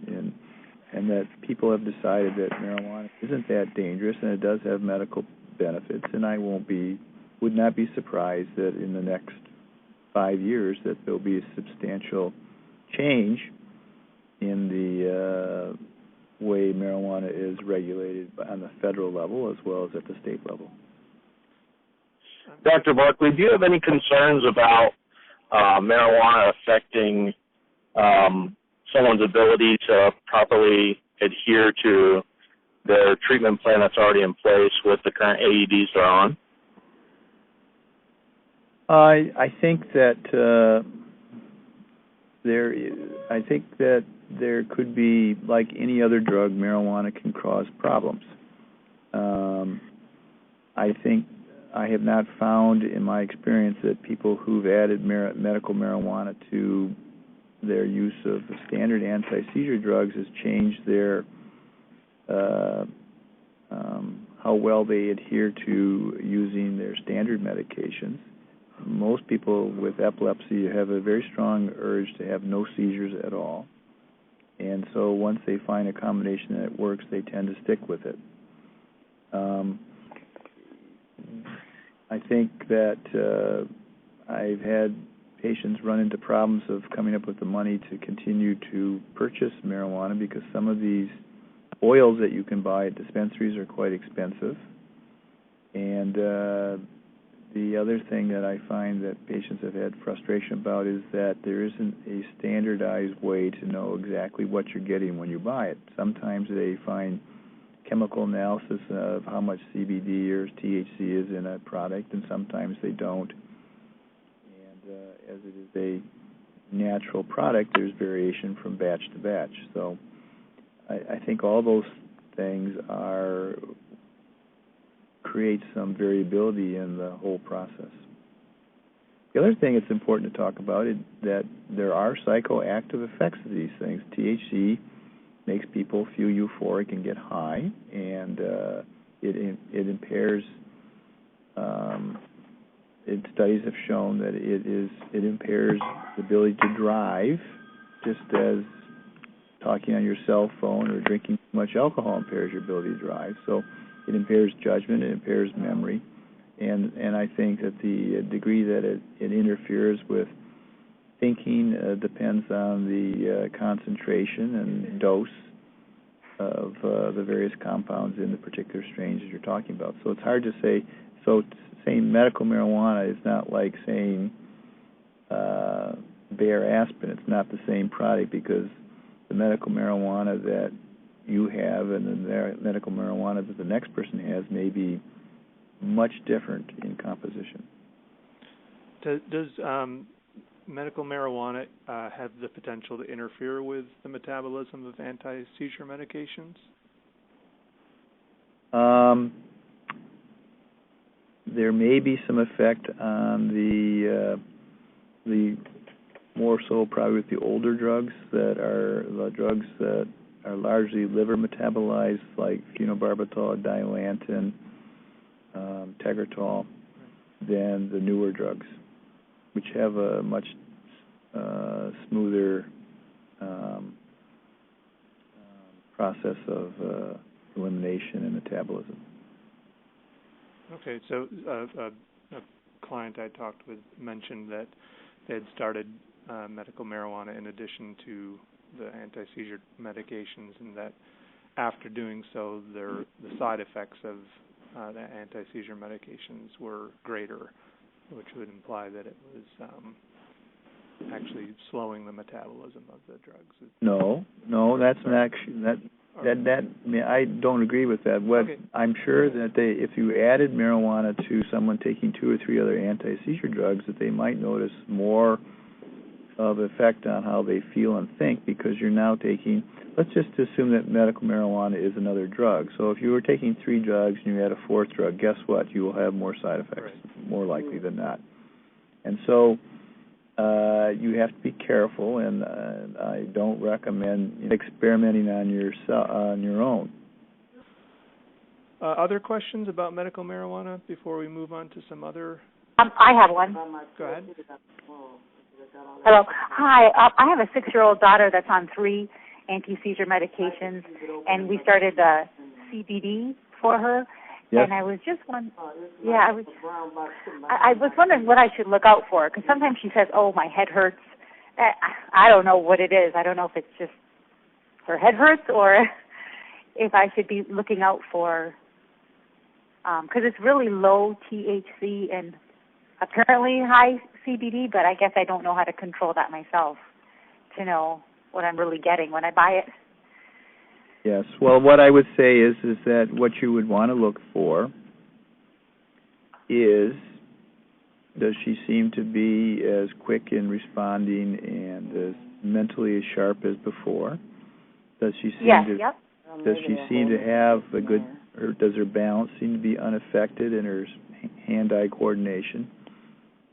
and that people have decided that marijuana isn't that dangerous and it does have medical benefits. And I would not be surprised that in the next 5 years that there'll be a substantial change in the way marijuana is regulated on the federal level as well as at the state level. Dr. Barkley, do you have any concerns about marijuana affecting someone's ability to properly adhere to their treatment plan that's already in place with the current AEDs they're on? I think that there could be, like any other drug, marijuana can cause problems. I think I have not found in my experience that people who've added medical marijuana to their use of the standard anti-seizure drugs has changed their how well they adhere to using their standard medications. Most people with epilepsy have a very strong urge to have no seizures at all. And so once they find a combination that works, they tend to stick with it. I think that I've had patients run into problems of coming up with the money to continue to purchase marijuana because some of these oils that you can buy at dispensaries are quite expensive. And the other thing that I find that patients have had frustration about is that there isn't a standardized way to know exactly what you're getting when you buy it. Sometimes they find chemical analysis of how much CBD or THC is in a product, and sometimes they don't. And as it is a natural product, there's variation from batch to batch. So I think all those things create some variability in the whole process. The other thing it's important to talk about is that there are psychoactive effects of these things. THC makes people feel euphoric and get high, and it impairs. Studies have shown that it impairs the ability to drive, just as talking on your cell phone or drinking too much alcohol impairs your ability to drive. So it impairs judgment, it impairs memory, and I think that the degree that it interferes with thinking depends on the concentration and dose of the various compounds in the particular strains that you're talking about. So it's hard to say. So saying medical marijuana is not like saying Bayer aspirin. It's not the same product, because the medical marijuana that you have and the medical marijuana that the next person has may be much different in composition. Does medical marijuana have the potential to interfere with the metabolism of anti-seizure medications? There may be some effect on the more so probably with the older drugs that are largely liver metabolized, like phenobarbital, Dilantin, Tegretol, than the newer drugs, which have a much smoother process of elimination and metabolism. Okay, so a client I talked with mentioned that they had started medical marijuana in addition to the anti-seizure medications, and that after doing so, the side effects of the anti-seizure medications were greater, which would imply that it was actually slowing the metabolism of the drugs. No, that's not actually that. I don't agree with that. I'm sure that if you added marijuana to someone taking 2 or 3 other anti-seizure drugs, that they might notice more of effect on how they feel and think, because you're now taking. Let's just assume that medical marijuana is another drug. So if you were taking 3 drugs and you add a 4th drug, guess what? You will have more side effects, more likely than not. And so you have to be careful, and I don't recommend experimenting on your own. Other questions about medical marijuana before we move on to some other? I have one. Go ahead. Hello. Hi. I have a 6-year-old daughter that's on 3 anti-seizure medications, and we started the CBD for her. Yes. And I was just wondering, I was wondering what I should look out for, because sometimes she says, "Oh, my head hurts." I don't know what it is. I don't know if it's just her head hurts or if I should be looking out for, because it's really low THC and apparently high CBD, but I guess I don't know how to control that myself to know what I'm really getting when I buy it. Yes. Well, what I would say is that what you would want to look for is, does she seem to be as quick in responding and as mentally as sharp as before? Does she seem Does she seem to have a good, or does her balance seem to be unaffected in her hand-eye coordination?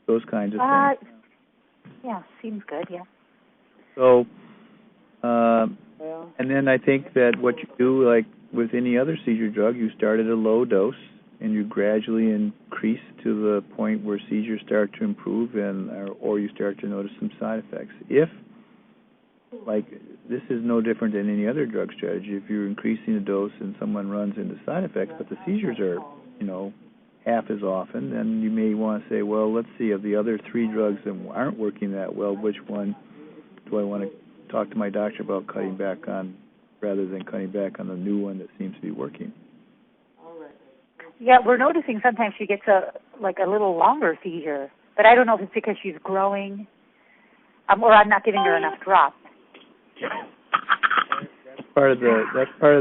Those kinds of things. Yeah, seems good. Yeah. So. And then I think that what you do, like with any other seizure drug, you start at a low dose and you gradually increase to the point where seizures start to improve, or you start to notice some side effects. If, like, this is no different than any other drug strategy. If you're increasing the dose and someone runs into side effects, but the seizures are, half as often, then you may want to say, well, let's see, of the other 3 drugs that aren't working that well, which one do I want to talk to my doctor about cutting back on, rather than cutting back on the new one that seems to be working. Yeah, we're noticing sometimes she gets a little longer seizure, but I don't know if it's because she's growing, or I'm not giving her enough drops. That's part of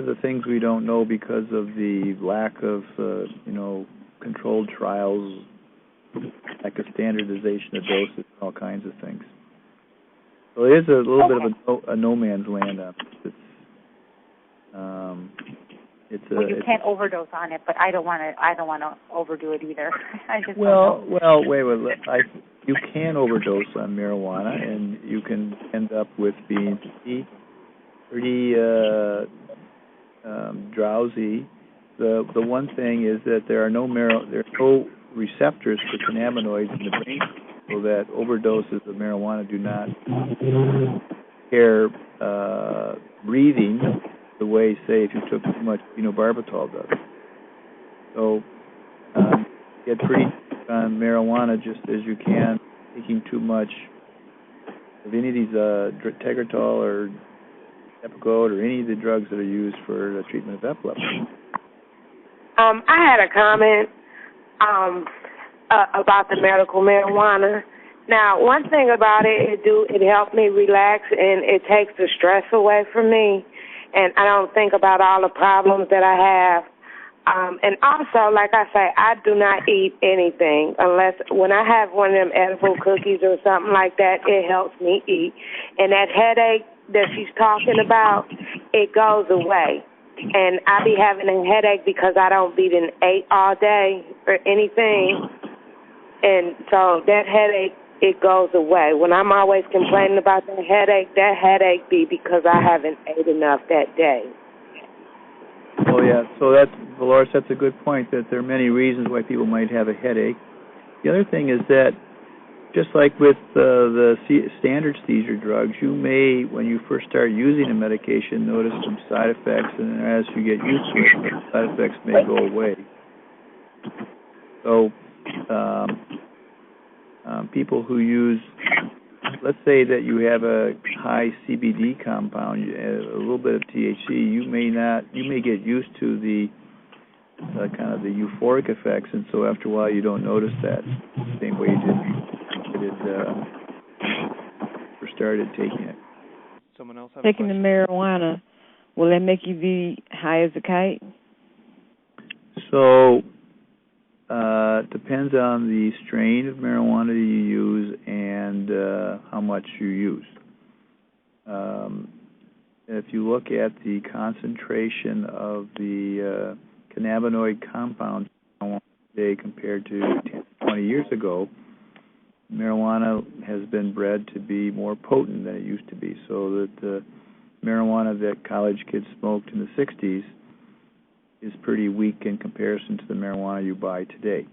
the things we don't know because of the lack of controlled trials, like a standardization of doses and all kinds of things. So it is a little bit of a no man's land on this. you can't overdose on it, but I don't want to overdo it either. I just wait. You can overdose on marijuana, and you can end up with being pretty drowsy. The one thing is that there are no receptors for cannabinoids in the brain, so that overdoses of marijuana do not impair breathing the way, say, if you took too much phenobarbital does. So get pretty on marijuana just as you can taking too much of any of these Tegretol or Depakote or any of the drugs that are used for the treatment of epilepsy. I had a comment about the medical marijuana. Now, one thing about it helped me relax, and it takes the stress away from me, and I don't think about all the problems that I have. And also, like I say, I do not eat anything unless when I have one of them edible cookies or something like that, it helps me eat. And that headache that she's talking about, it goes away. And I be having a headache because I don't be in 8 all day or anything. And so that headache, it goes away. When I'm always complaining about that headache be because I haven't ate enough that day. Oh, yeah. So Dolores, that's a good point, that there are many reasons why people might have a headache. The other thing is that just like with the standard seizure drugs, you may, when you first start using a medication, notice some side effects, and as you get used to it, the side effects may go away. So people who use, let's say that you have a high CBD compound, a little bit of THC, you may get used to the kind of the euphoric effects, and so after a while you don't notice that the same way you did first started taking it. Someone else have taking a the question? marijuana, will that make you be high as a kite? So depends on the strain of marijuana you use and how much you use. If you look at the concentration of the cannabinoid compounds today compared to 10, 20 years ago, marijuana has been bred to be more potent than it used to be, so that the marijuana that college kids smoked in the 60s is pretty weak in comparison to the marijuana you buy today.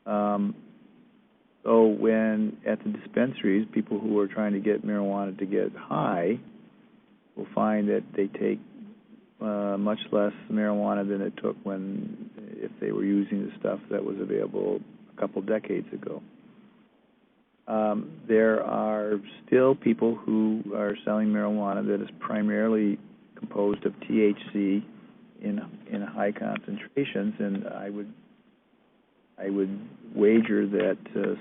So when at the dispensaries, people who are trying to get marijuana to get high will find that they take much less marijuana than it took if they were using the stuff that was available a couple decades ago. There are still people who are selling marijuana that is primarily composed of THC in high concentrations, and I would wager that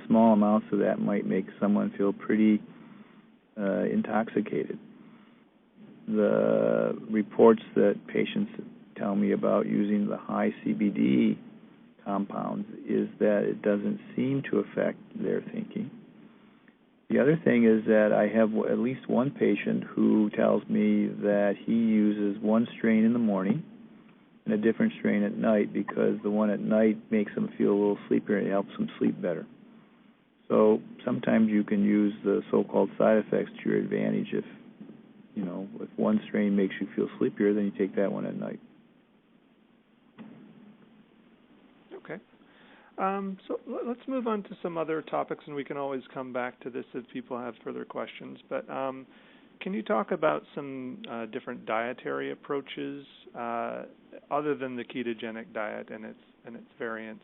small amounts of that might make someone feel pretty intoxicated. The reports that patients tell me about using the high CBD compounds is that it doesn't seem to affect their thinking. The other thing is that I have at least one patient who tells me that he uses one strain in the morning and a different strain at night because the one at night makes him feel a little sleepier and it helps him sleep better. So sometimes you can use the so-called side effects to your advantage. If one strain makes you feel sleepier, then you take that one at night. Okay. So let's move on to some other topics, and we can always come back to this if people have further questions. But can you talk about some different dietary approaches other than the ketogenic diet and its variants?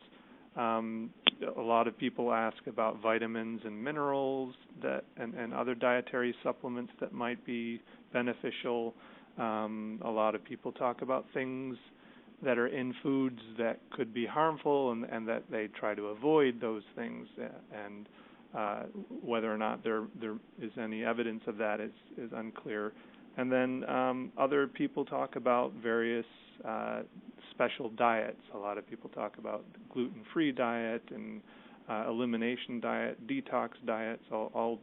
A lot of people ask about vitamins and minerals and other dietary supplements that might be beneficial. A lot of people talk about things that are in foods that could be harmful and that they try to avoid those things, and whether or not there is any evidence of that is unclear. And then other people talk about various special diets. A lot of people talk about gluten-free diet and elimination diet, detox diets, all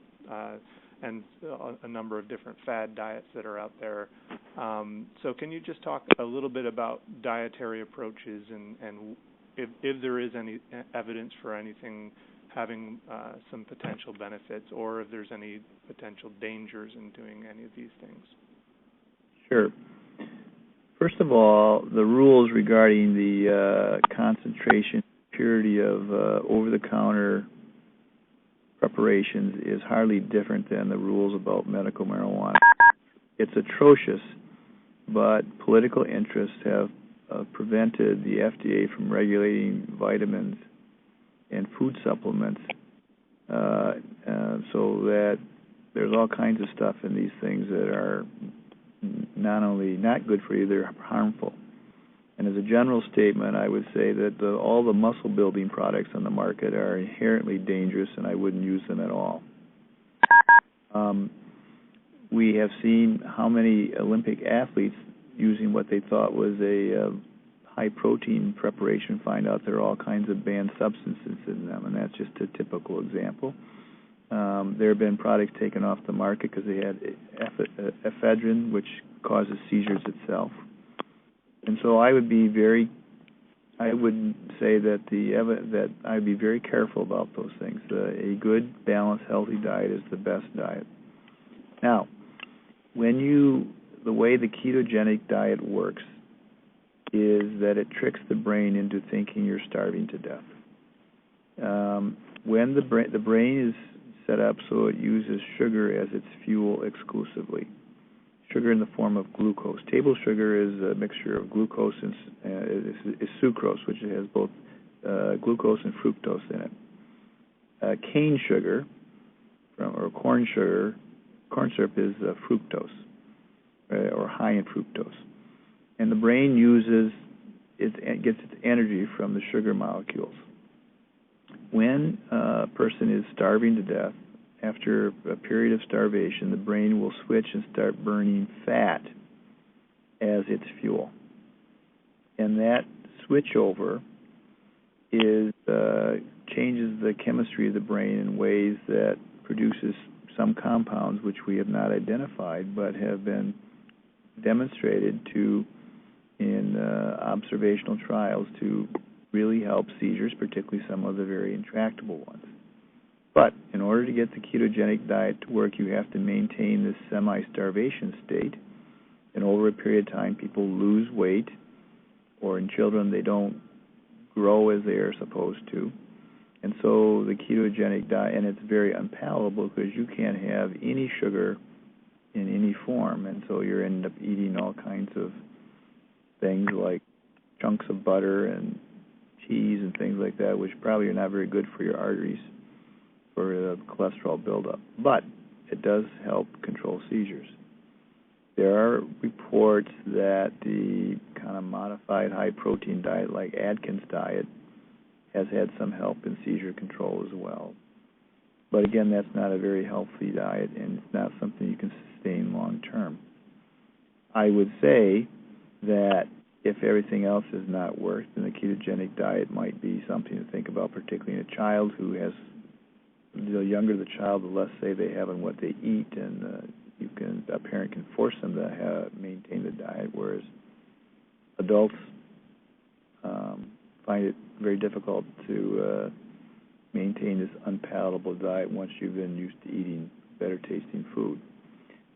and a number of different fad diets that are out there. So can you just talk a little bit about dietary approaches and if there is any evidence for anything having some potential benefits, or if there's any potential dangers in doing any of these things? Sure. First of all, the rules regarding the concentration, purity of over-the-counter preparations is hardly different than the rules about medical marijuana. It's atrocious, but political interests have prevented the FDA from regulating vitamins and food supplements, so that there's all kinds of stuff in these things that are not only not good for you, they're harmful. And as a general statement, I would say that all the muscle-building products on the market are inherently dangerous, and I wouldn't use them at all. We have seen how many Olympic athletes using what they thought was a high-protein preparation find out there are all kinds of banned substances in them, and that's just a typical example. There have been products taken off the market because they had ephedrine, which causes seizures itself. And so I would be very careful about those things. A good, balanced, healthy diet is the best diet. Now, the way the ketogenic diet works is that it tricks the brain into thinking you're starving to death. When the brain is set up so it uses sugar as its fuel exclusively. Sugar in the form of glucose. Table sugar is a mixture of glucose and is sucrose, which has both glucose and fructose in it. Cane sugar, or corn syrup is fructose, or high in fructose. And the brain gets its energy from the sugar molecules. When a person is starving to death, after a period of starvation, the brain will switch and start burning fat as its fuel. And that switchover changes the chemistry of the brain in ways that produces some compounds which we have not identified but have been demonstrated in observational trials to really help seizures, particularly some of the very intractable ones. But in order to get the ketogenic diet to work, you have to maintain this semi-starvation state. And over a period of time, people lose weight, or in children, they don't grow as they are supposed to. And so the ketogenic diet, and it's very unpalatable because you can't have any sugar in any form, and so you end up eating all kinds of things like chunks of butter and cheese and things like that, which probably are not very good for your arteries for the cholesterol buildup. But it does help control seizures. There are reports that the kind of modified high-protein diet like Atkins diet has had some help in seizure control as well. But again, that's not a very healthy diet, and it's not something you can sustain long-term. I would say that if everything else has not worked, then the ketogenic diet might be something to think about, particularly in a child who has, the younger the child, the less say they have in what they eat, and a parent can force them to maintain the diet, whereas adults find it very difficult to maintain this unpalatable diet once you've been used to eating better tasting food.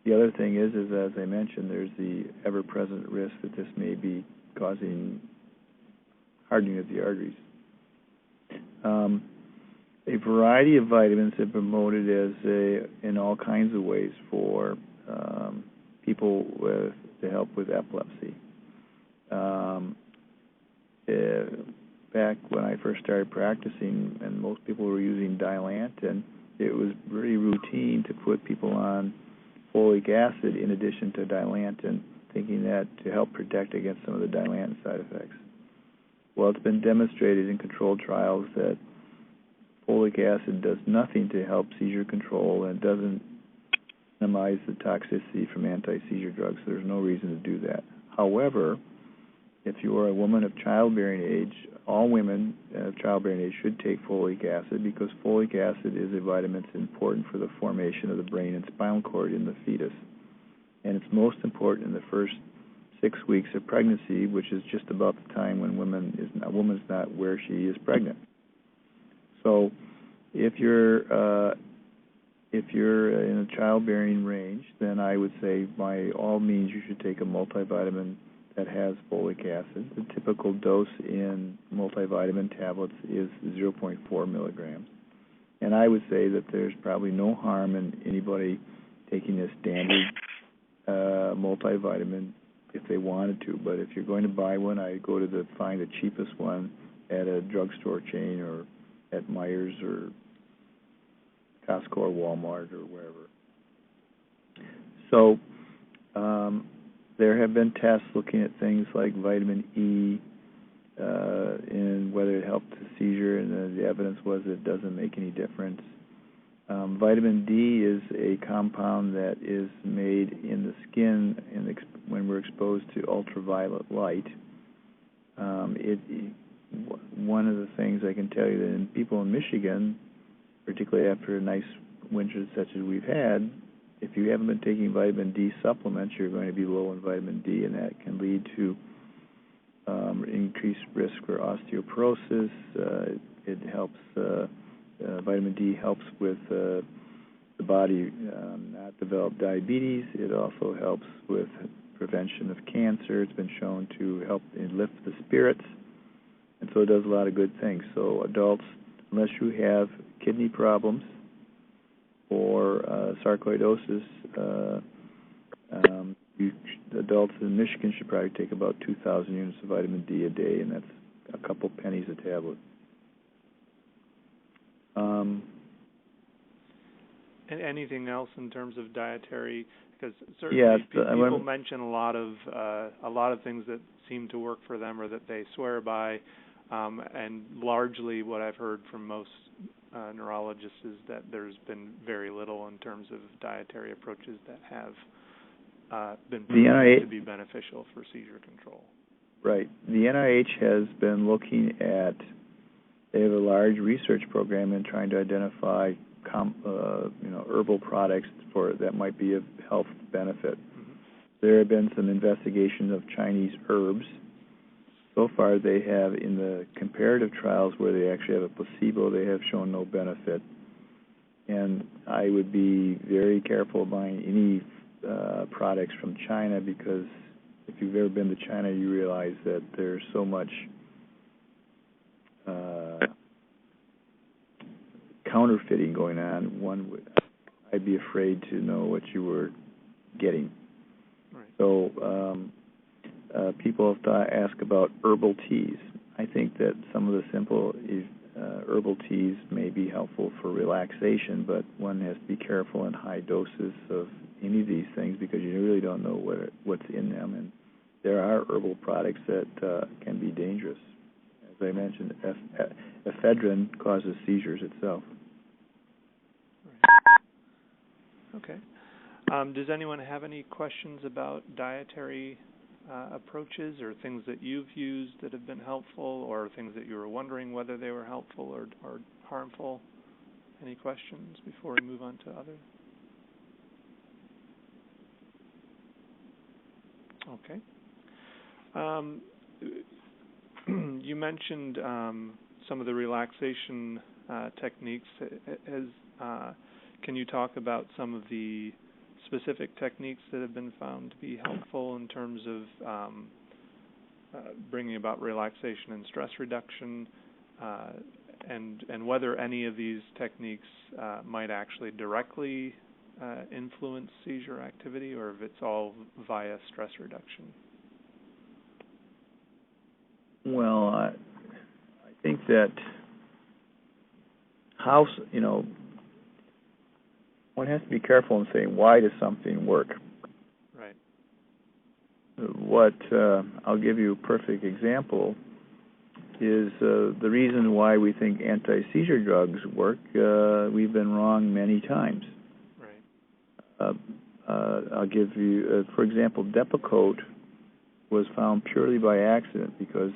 The other thing is as I mentioned, there's the ever-present risk that this may be causing hardening of the arteries. A variety of vitamins have been promoted in all kinds of ways for people to help with epilepsy. Back when I first started practicing, and most people were using Dilantin, it was very routine to put people on folic acid in addition to Dilantin, thinking that to help protect against some of the Dilantin side effects. Well, it's been demonstrated in controlled trials that folic acid does nothing to help seizure control and doesn't minimize the toxicity from anti-seizure drugs. So there's no reason to do that. However, if you are a woman of childbearing age, all women of childbearing age should take folic acid because folic acid is a vitamin that's important for the formation of the brain and spinal cord in the fetus. And it's most important in the first 6 weeks of pregnancy, which is just about the time when a woman's not where she is pregnant. So if you're in a childbearing range, then I would say by all means you should take a multivitamin that has folic acid. The typical dose in multivitamin tablets is 0.4 milligrams. And I would say that there's probably no harm in anybody taking a standard multivitamin if they wanted to. But if you're going to buy one, I go to find the cheapest one at a drugstore chain or at Myers or Costco or Walmart or wherever. So there have been tests looking at things like vitamin E and whether it helped the seizure, and the evidence was it doesn't make any difference. Vitamin D is a compound that is made in the skin when we're exposed to ultraviolet light. One of the things I can tell you that in people in Michigan, particularly after a nice winter such as we've had, if you haven't been taking vitamin D supplements, you're going to be low in vitamin D, and that can lead to increased risk for osteoporosis. It helps. Vitamin D helps with the body not develop diabetes. It also helps with prevention of cancer. It's been shown to help lift the spirits, and so it does a lot of good things. So adults, unless you have kidney problems or sarcoidosis, adults in Michigan should probably take about 2,000 units of vitamin D a day, and that's a couple pennies a tablet. And anything else in terms of dietary? Because certainly people mention a lot of things that seem to work for them or that they swear by, and largely what I've heard from most neurologists is that there's been very little in terms of dietary approaches that have been proven to be beneficial for seizure control. Right. The NIH has been looking at, they have a large research program in trying to identify herbal products that might be of health benefit. Mm-hmm. There have been some investigations of Chinese herbs. So far, they have, in the comparative trials where they actually have a placebo, they have shown no benefit. And I would be very careful buying any products from China, because if you've ever been to China, you realize that there's so much counterfeiting going on. I'd be afraid to know what you were getting. Right. So people have to ask about herbal teas. I think that some of the simple herbal teas may be helpful for relaxation, but one has to be careful in high doses of any of these things because you really don't know what's in them. And there are herbal products that can be dangerous. As I mentioned, ephedrine causes seizures itself. Okay. Does anyone have any questions about dietary approaches or things that you've used that have been helpful, or things that you were wondering whether they were helpful or harmful? Any questions before we move on to others? Okay. You mentioned some of the relaxation techniques. Can you talk about some of the specific techniques that have been found to be helpful in terms of bringing about relaxation and stress reduction, and whether any of these techniques might actually directly influence seizure activity, or if it's all via stress reduction? Well, I think that one has to be careful in saying, why does something work? Right. I'll give you a perfect example is the reason why we think anti-seizure drugs work. We've been wrong many times. Right. I'll give you, for example, Depakote was found purely by accident because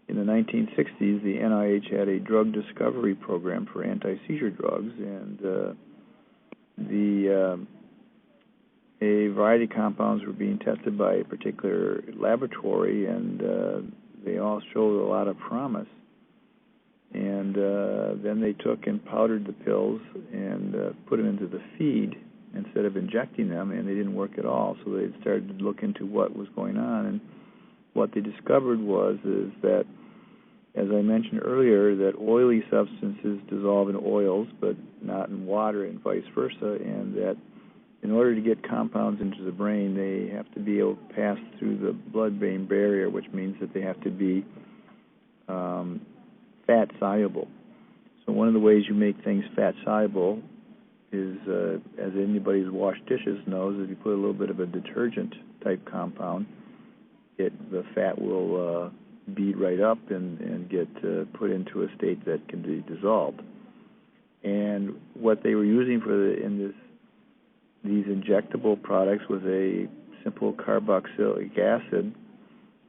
in the 1960s, the NIH had a drug discovery program for anti-seizure drugs, and a variety of compounds were being tested by a particular laboratory, and they all showed a lot of promise. And then they took and powdered the pills and put them into the feed instead of injecting them, and they didn't work at all. So they started to look into what was going on, and what they discovered is that, as I mentioned earlier, that oily substances dissolve in oils but not in water, and vice versa, and that in order to get compounds into the brain, they have to be able to pass through the blood-brain barrier, which means that they have to be fat-soluble. So one of the ways you make things fat-soluble is, as anybody who's washed dishes knows, if you put a little bit of a detergent-type compound, the fat will bead right up and get put into a state that can be dissolved. And what they were using these injectable products was a simple carboxylic acid.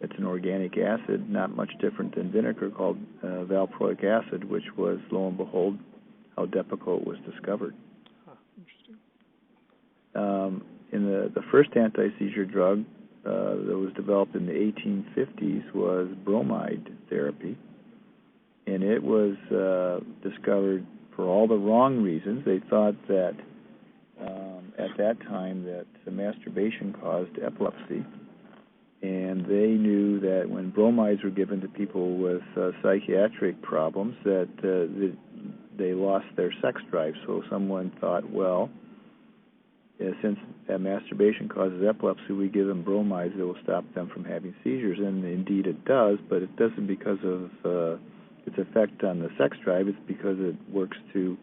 It's an organic acid, not much different than vinegar, called valproic acid, which was, lo and behold, how Depakote was discovered. Interesting. In the first anti-seizure drug that was developed in the 1850s was bromide therapy, and it was discovered for all the wrong reasons. They thought that at that time that masturbation caused epilepsy, and they knew that when bromides were given to people with psychiatric problems that they lost their sex drive. So someone thought, well, since masturbation causes epilepsy, we give them bromides that will stop them from having seizures. And indeed it does, but it doesn't because of its effect on the sex drive. It's because it works to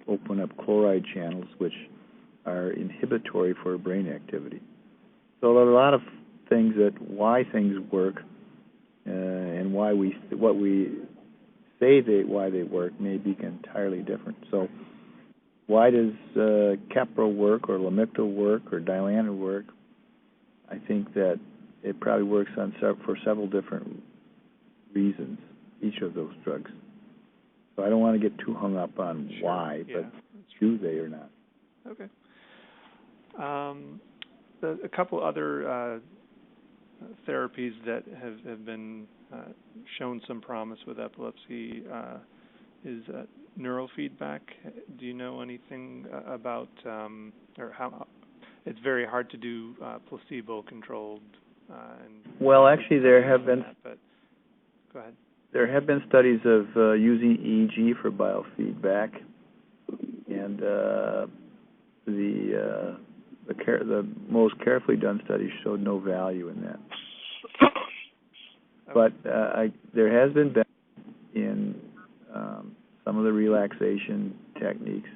open up chloride channels, which are inhibitory for brain activity. So there are a lot of things why things work and what we say why they work may be entirely different. So why does Kepro work, or Lamictal work, or Dilantin work? I think that it probably works for several different reasons, each of those drugs. So I don't want to get too hung up on why, but do they or not. Okay. A couple other therapies that have been shown some promise with epilepsy is neurofeedback. Do you know anything about, or how? It's very hard to do placebo-controlled. Well, actually, there have been. But go ahead. There have been studies of using EEG for biofeedback, and the most carefully done studies showed no value in that. But there has been in some of the relaxation techniques,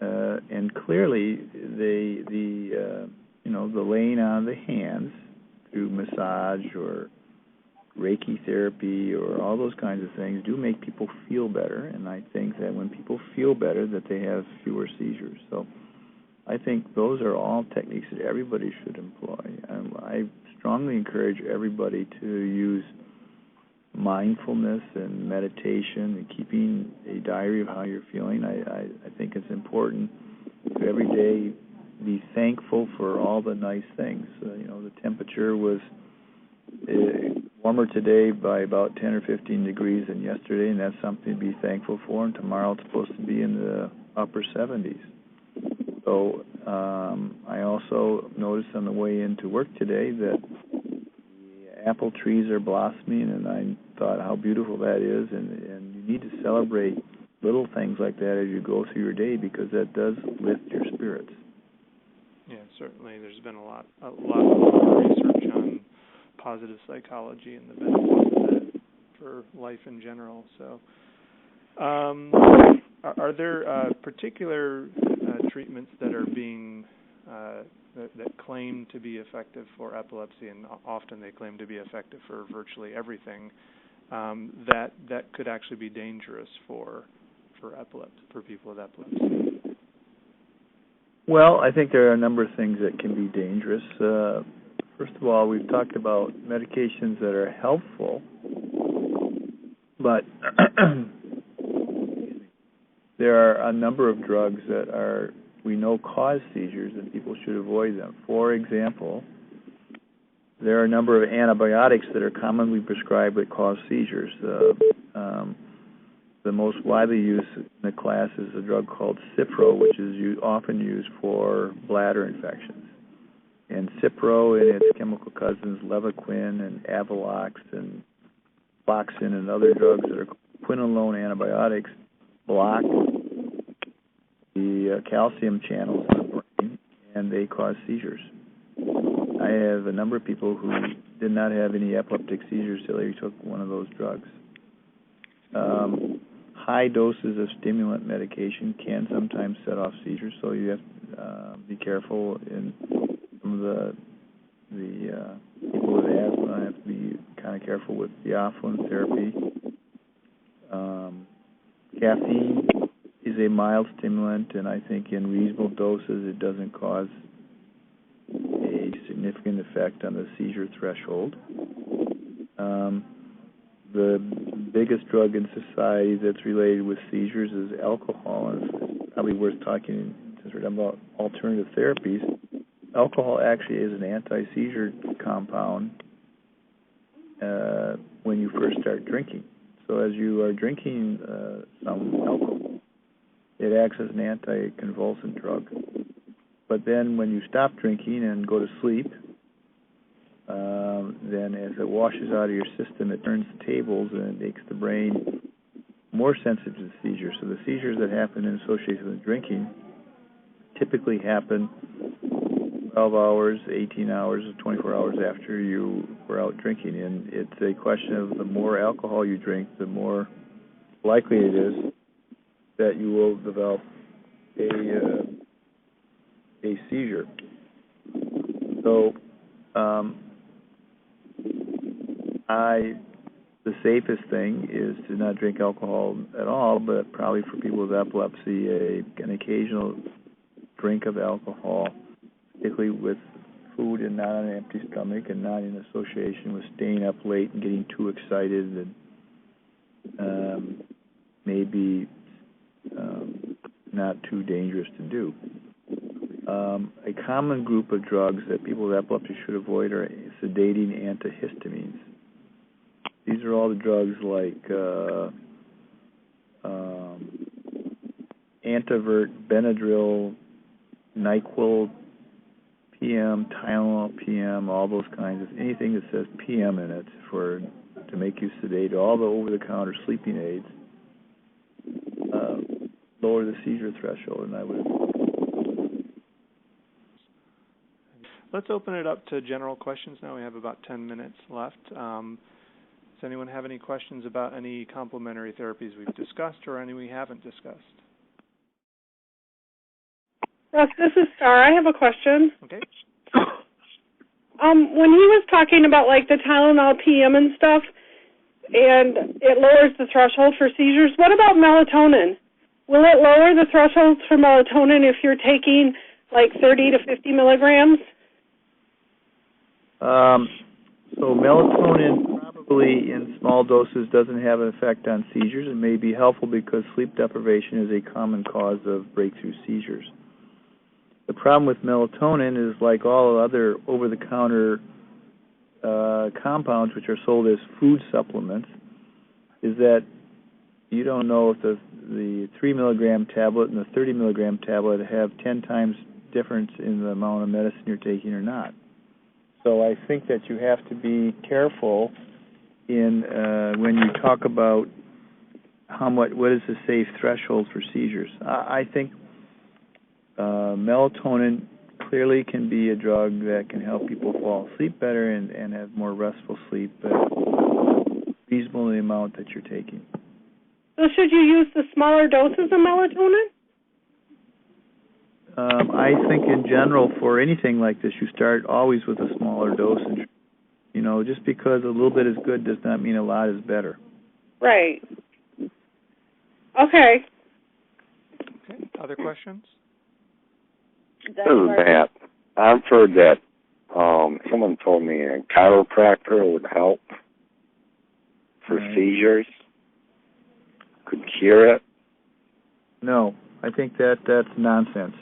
and clearly the laying on of the hands through massage or Reiki therapy or all those kinds of things do make people feel better, and I think that when people feel better that they have fewer seizures. So I think those are all techniques that everybody should employ. I strongly encourage everybody to use mindfulness and meditation and keeping a diary of how you're feeling. I think it's important to every day be thankful for all the nice things. The temperature was warmer today by about 10 or 15 degrees than yesterday, and that's something to be thankful for. And tomorrow it's supposed to be in the upper 70s. So I also noticed on the way into work today that the apple trees are blossoming, and I thought how beautiful that is. And you need to celebrate little things like that as you go through your day, because that does lift your spirits. Yeah, certainly. There's been a lot more research on positive psychology and the benefits of that for life in general. So, are there particular treatments that are being that claim to be effective for epilepsy, and often they claim to be effective for virtually everything, that could actually be dangerous for people with epilepsy? Well, I think there are a number of things that can be dangerous. First of all, we've talked about medications that are helpful, but there are a number of drugs that we know cause seizures, and people should avoid them. For example, there are a number of antibiotics that are commonly prescribed that cause seizures. The most widely used in the class is a drug called Kepro, which is often used for bladder infections. And Kepro and its chemical cousins, Levaquin and Avelox and Floxin and other drugs that are quinolone antibiotics, block the calcium channels in the brain, and they cause seizures. I have a number of people who did not have any epileptic seizures until they took one of those drugs. High doses of stimulant medication can sometimes set off seizures, so you have to be careful. In some of the people with asthma have to be kind of careful with theophylline therapy. Caffeine is a mild stimulant, and I think in reasonable doses it doesn't cause a significant effect on the seizure threshold. The biggest drug in society that's related with seizures is alcohol, and it's probably worth talking, since we're talking about alternative therapies. Alcohol actually is an anti-seizure compound when you first start drinking. So as you are drinking some alcohol, it acts as an anticonvulsant drug. But then when you stop drinking and go to sleep, then as it washes out of your system, it turns the tables and it makes the brain more sensitive to seizures. So the seizures that happen in association with drinking typically happen 12 hours, 18 hours, 24 hours after you were out drinking. And it's a question of the more alcohol you drink, the more likely it is that you will develop a seizure. So the safest thing is to not drink alcohol at all, but probably for people with epilepsy, an occasional drink of alcohol, particularly with food and not on an empty stomach and not in association with staying up late and getting too excited, and maybe not too dangerous to do. A common group of drugs that people with epilepsy should avoid are sedating antihistamines. These are all the drugs like Antivert, Benadryl, NyQuil PM, Tylenol PM, all those kinds of anything that says PM in it to make you sedate. All the over-the-counter sleeping aids lower the seizure threshold, and I would. Let's open it up to general questions now. We have about 10 minutes left. Does anyone have any questions about any complementary therapies we've discussed or any we haven't discussed? Russ, this is Star. I have a question. Okay. When he was talking about like the Tylenol PM and stuff, and it lowers the threshold for seizures, what about melatonin? Will it lower the thresholds for melatonin if you're taking like 30 to 50 milligrams? So melatonin probably in small doses doesn't have an effect on seizures. It may be helpful because sleep deprivation is a common cause of breakthrough seizures. The problem with melatonin is, like all other over-the-counter compounds which are sold as food supplements, is that you don't know if the 3 milligram tablet and the 30 milligram tablet have 10 times difference in the amount of medicine you're taking or not. So I think that you have to be careful in when you talk about what is the safe threshold for seizures. I think melatonin clearly can be a drug that can help people fall asleep better and have more restful sleep, but reasonable the amount that you're taking. So should you use the smaller doses of melatonin? I think in general for anything like this, you start always with a smaller dosage. You know, just because a little bit is good does not mean a lot is better. Right. Okay. Okay. Other questions? This is Matt. I've heard that Someone told me a chiropractor would help for seizures, could cure it. No, I think that's nonsense,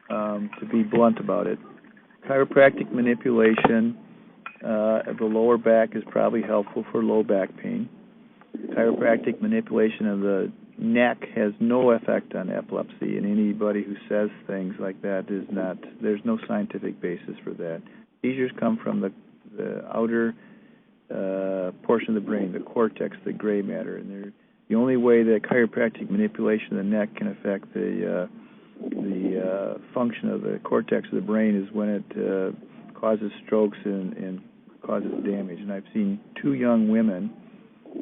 to be blunt about it. Chiropractic manipulation of the lower back is probably helpful for low back pain. Chiropractic manipulation of the neck has no effect on epilepsy, and anybody who says things like that is not, there's no scientific basis for that. Seizures come from the outer portion of the brain, the cortex, the gray matter, and the only way that chiropractic manipulation of the neck can affect the function of the cortex of the brain is when it causes strokes and causes damage. And I've seen 2 young women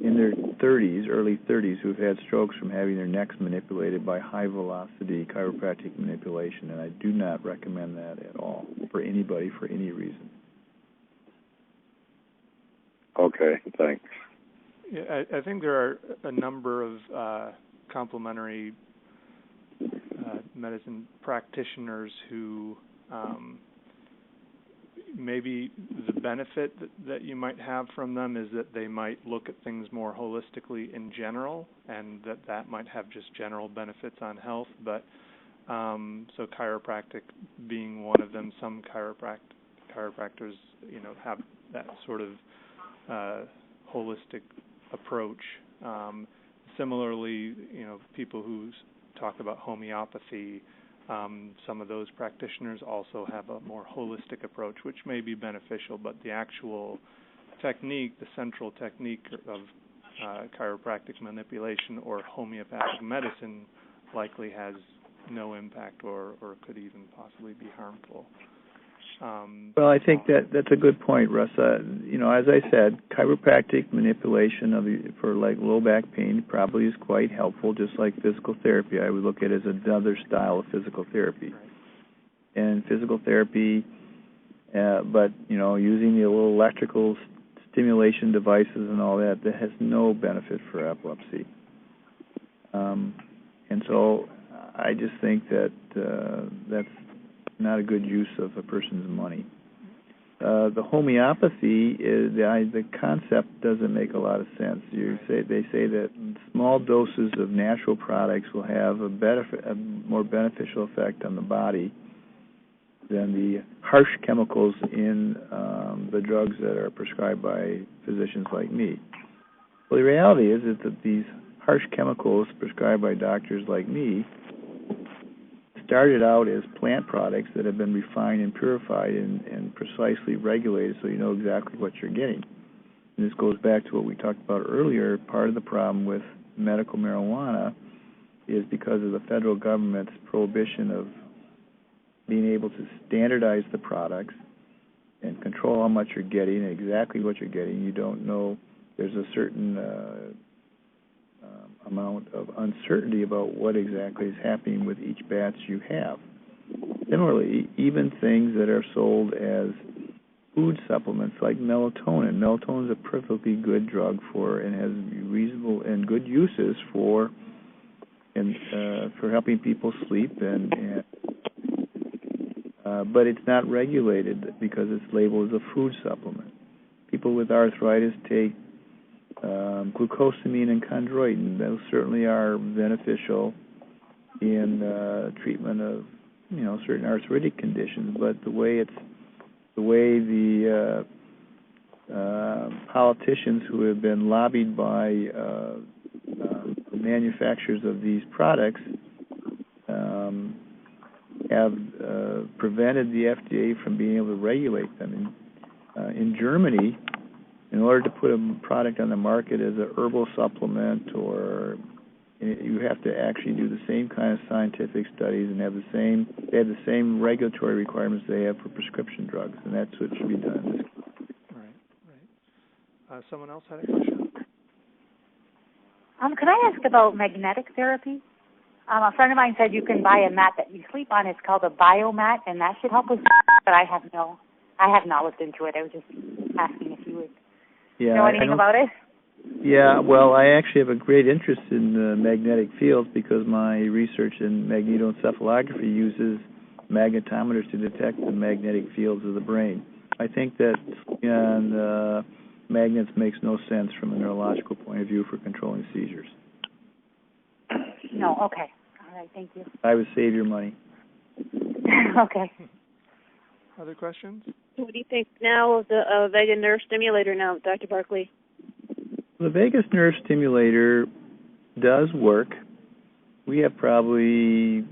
in their 30s, early 30s, who've had strokes from having their necks manipulated by high-velocity chiropractic manipulation, and I do not recommend that at all for anybody for any reason. Okay, thanks. Yeah, I think there are a number of complementary medicine practitioners who maybe the benefit that you might have from them is that they might look at things more holistically in general, and that might have just general benefits on health. But so chiropractic being one of them, some chiropractors, have that sort of holistic approach. Similarly, people who talk about homeopathy, some of those practitioners also have a more holistic approach, which may be beneficial, but the actual technique, the central technique of chiropractic manipulation or homeopathic medicine likely has no impact or could even possibly be harmful. Well, I think that's a good point, Russ. As I said, chiropractic manipulation for like low back pain probably is quite helpful, just like physical therapy. I would look at it as another style of physical therapy. Right. And physical therapy, but using the little electrical stimulation devices and all that has no benefit for epilepsy. And so I just think that that's not a good use of a person's money. The homeopathy is the concept doesn't make a lot of sense. They say that small doses of natural products will have a more beneficial effect on the body than the harsh chemicals in the drugs that are prescribed by physicians like me. Well, the reality is that these harsh chemicals prescribed by doctors like me started out as plant products that have been refined and purified and precisely regulated so you know exactly what you're getting. And this goes back to what we talked about earlier. Part of the problem with medical marijuana is because of the federal government's prohibition of being able to standardize the products and control how much you're getting and exactly what you're getting. You don't know. There's a certain amount of uncertainty about what exactly is happening with each batch you have. Similarly, even things that are sold as food supplements like melatonin. Melatonin is a perfectly good drug for and has reasonable and good uses for helping people sleep but it's not regulated because it's labeled as a food supplement. People with arthritis take glucosamine and chondroitin. Those certainly are beneficial in treatment of certain arthritic conditions. But the way the politicians who have been lobbied by the manufacturers of these products have prevented the FDA from being able to regulate them. In Germany, in order to put a product on the market as a herbal supplement, or you have to actually do the same kind of scientific studies and have the same regulatory requirements they have for prescription drugs, and that's what should be done. Right. Someone else had a question? Can I ask about magnetic therapy? A friend of mine said you can buy a mat that you sleep on. It's called a biomat, and that should help with. But I have not looked into it. I was just asking if you would. Know anything about it? Yeah, well, I actually have a great interest in magnetic fields because my research in magnetoencephalography uses magnetometers to detect the magnetic fields of the brain. I think that magnets makes no sense from a neurological point of view for controlling seizures. No, okay. All right, thank you. I would save your money. Okay. Other questions? What do you think now of the vagus nerve stimulator now, Dr. Barkley? The vagus nerve stimulator does work. We have probably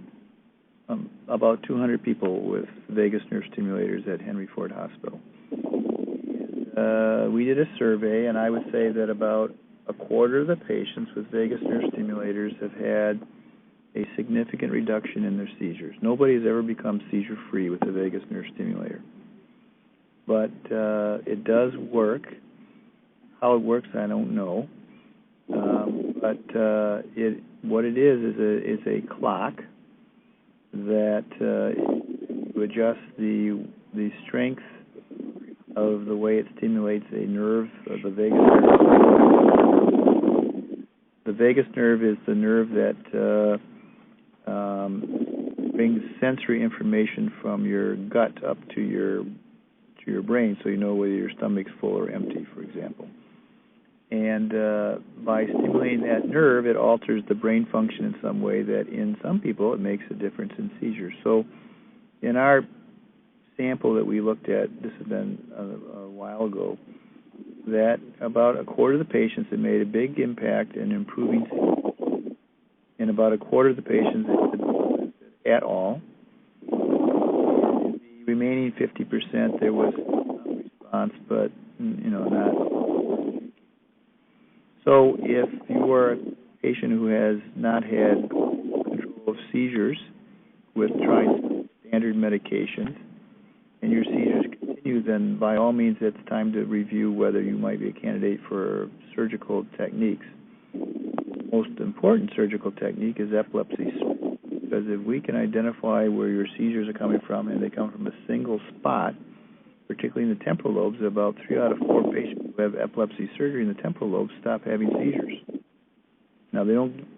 about 200 people with vagus nerve stimulators at Henry Ford Hospital. We did a survey, and I would say that about a quarter of the patients with vagus nerve stimulators have had a significant reduction in their seizures. Nobody has ever become seizure-free with a vagus nerve stimulator. But it does work. How it works, I don't know. What it is a clock that adjusts the strength of the way it stimulates a nerve, the vagus nerve. The vagus nerve is the nerve that brings sensory information from your gut up to your brain, so you know whether your stomach's full or empty, for example. And by stimulating that nerve, it alters the brain function in some way that in some people it makes a difference in seizures. So in our sample that we looked at, this has been a while ago, that about a quarter of the patients it made a big impact in improving seizures. In about a quarter of the patients it didn't at all. In the remaining 50% there was some response, but not. So if you are a patient who has not had control of seizures with trying standard medications, and your seizures continue, then by all means it's time to review whether you might be a candidate for surgical techniques. The most important surgical technique is epilepsy, because if we can identify where your seizures are coming from, and they come from a single spot, particularly in the temporal lobes, about 3 out of 4 patients who have epilepsy surgery in the temporal lobes stop having seizures. Now,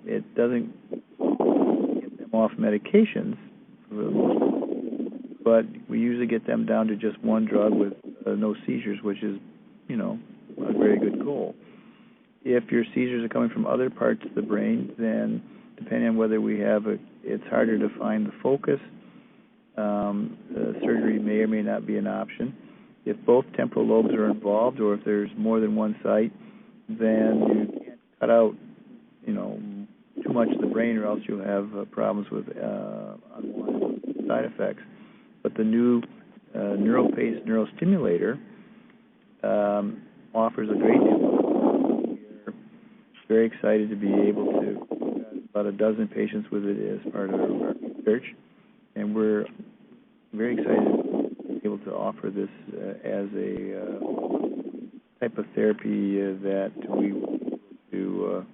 it doesn't get them off medications for the most part, but we usually get them down to just one drug with no seizures, which is, a very good goal. If your seizures are coming from other parts of the brain, then depending on whether we have it's harder to find the focus. Surgery may or may not be an option. If both temporal lobes are involved, or if there's more than one site, then you can't cut out, too much of the brain, or else you'll have problems with unwanted side effects. But the new NeuroPace neurostimulator offers a great deal. We're very excited to be able to about a dozen patients with it as part of our research, and we're very excited to be able to offer this as a type of therapy that we will do.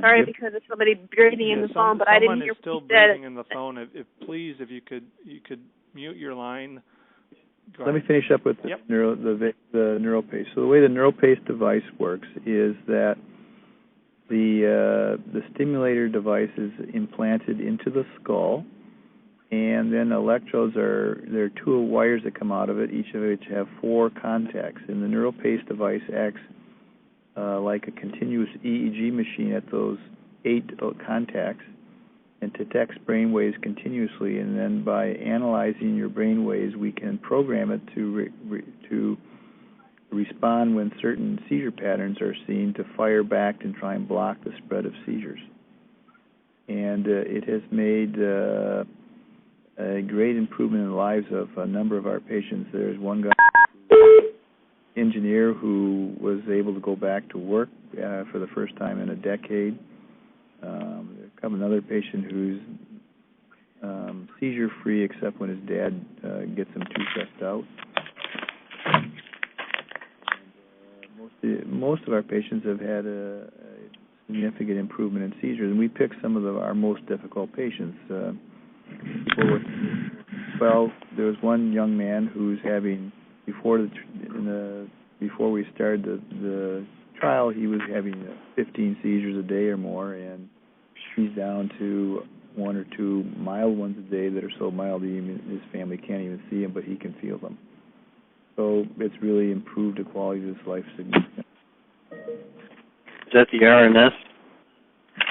Sorry, because there's somebody breathing in the phone, but I didn't hear what you said. Someone is still breathing in the phone. If you could mute your line. Let me finish up with the NeuroPace. So the way the NeuroPace device works is that the stimulator device is implanted into the skull, and then electrodes there are 2 wires that come out of it, each of which have 4 contacts. And the NeuroPace device acts like a continuous EEG machine at those 8 contacts, and detects brain waves continuously. And then by analyzing your brain waves, we can program it to respond when certain seizure patterns are seen, to fire back and try and block the spread of seizures. And it has made a great improvement in the lives of a number of our patients. There's one guy, engineer, who was able to go back to work for the first time in a decade. There's another patient who's seizure-free except when his dad gets him too stressed out. Most of our patients have had a significant improvement in seizures, and we picked some of our most difficult patients. There was one young man who's having, before we started the trial, he was having 15 seizures a day or more, and he's down to one or two mild ones a day that are so mild his family can't even see them, but he can feel them. So it's really improved the quality of his life significantly. Is that the RNS?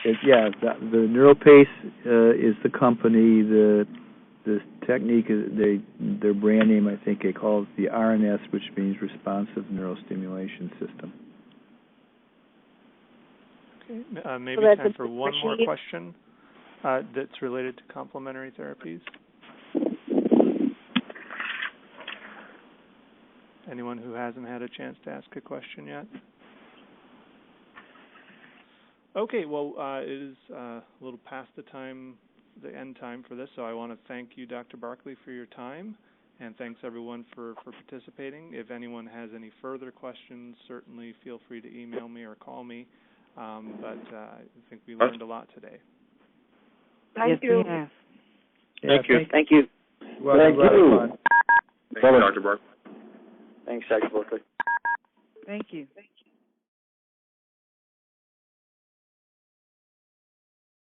The NeuroPace is the company. The technique is their brand name. I think they call it the RNS, which means Responsive Neurostimulation System. Okay, maybe time for one more question that's related to complementary therapies. Anyone who hasn't had a chance to ask a question yet? Okay, well, it is a little past the end time for this, so I want to thank you, Dr. Barkley, for your time, and thanks everyone for participating. If anyone has any further questions, certainly feel free to email me or call me, but I think we learned a lot today. Thank you. Yeah. Thank you. Thank you. Well, Thank you. Thank you, Dr. Barkley. Thanks, Dr. Barkley. Thank you.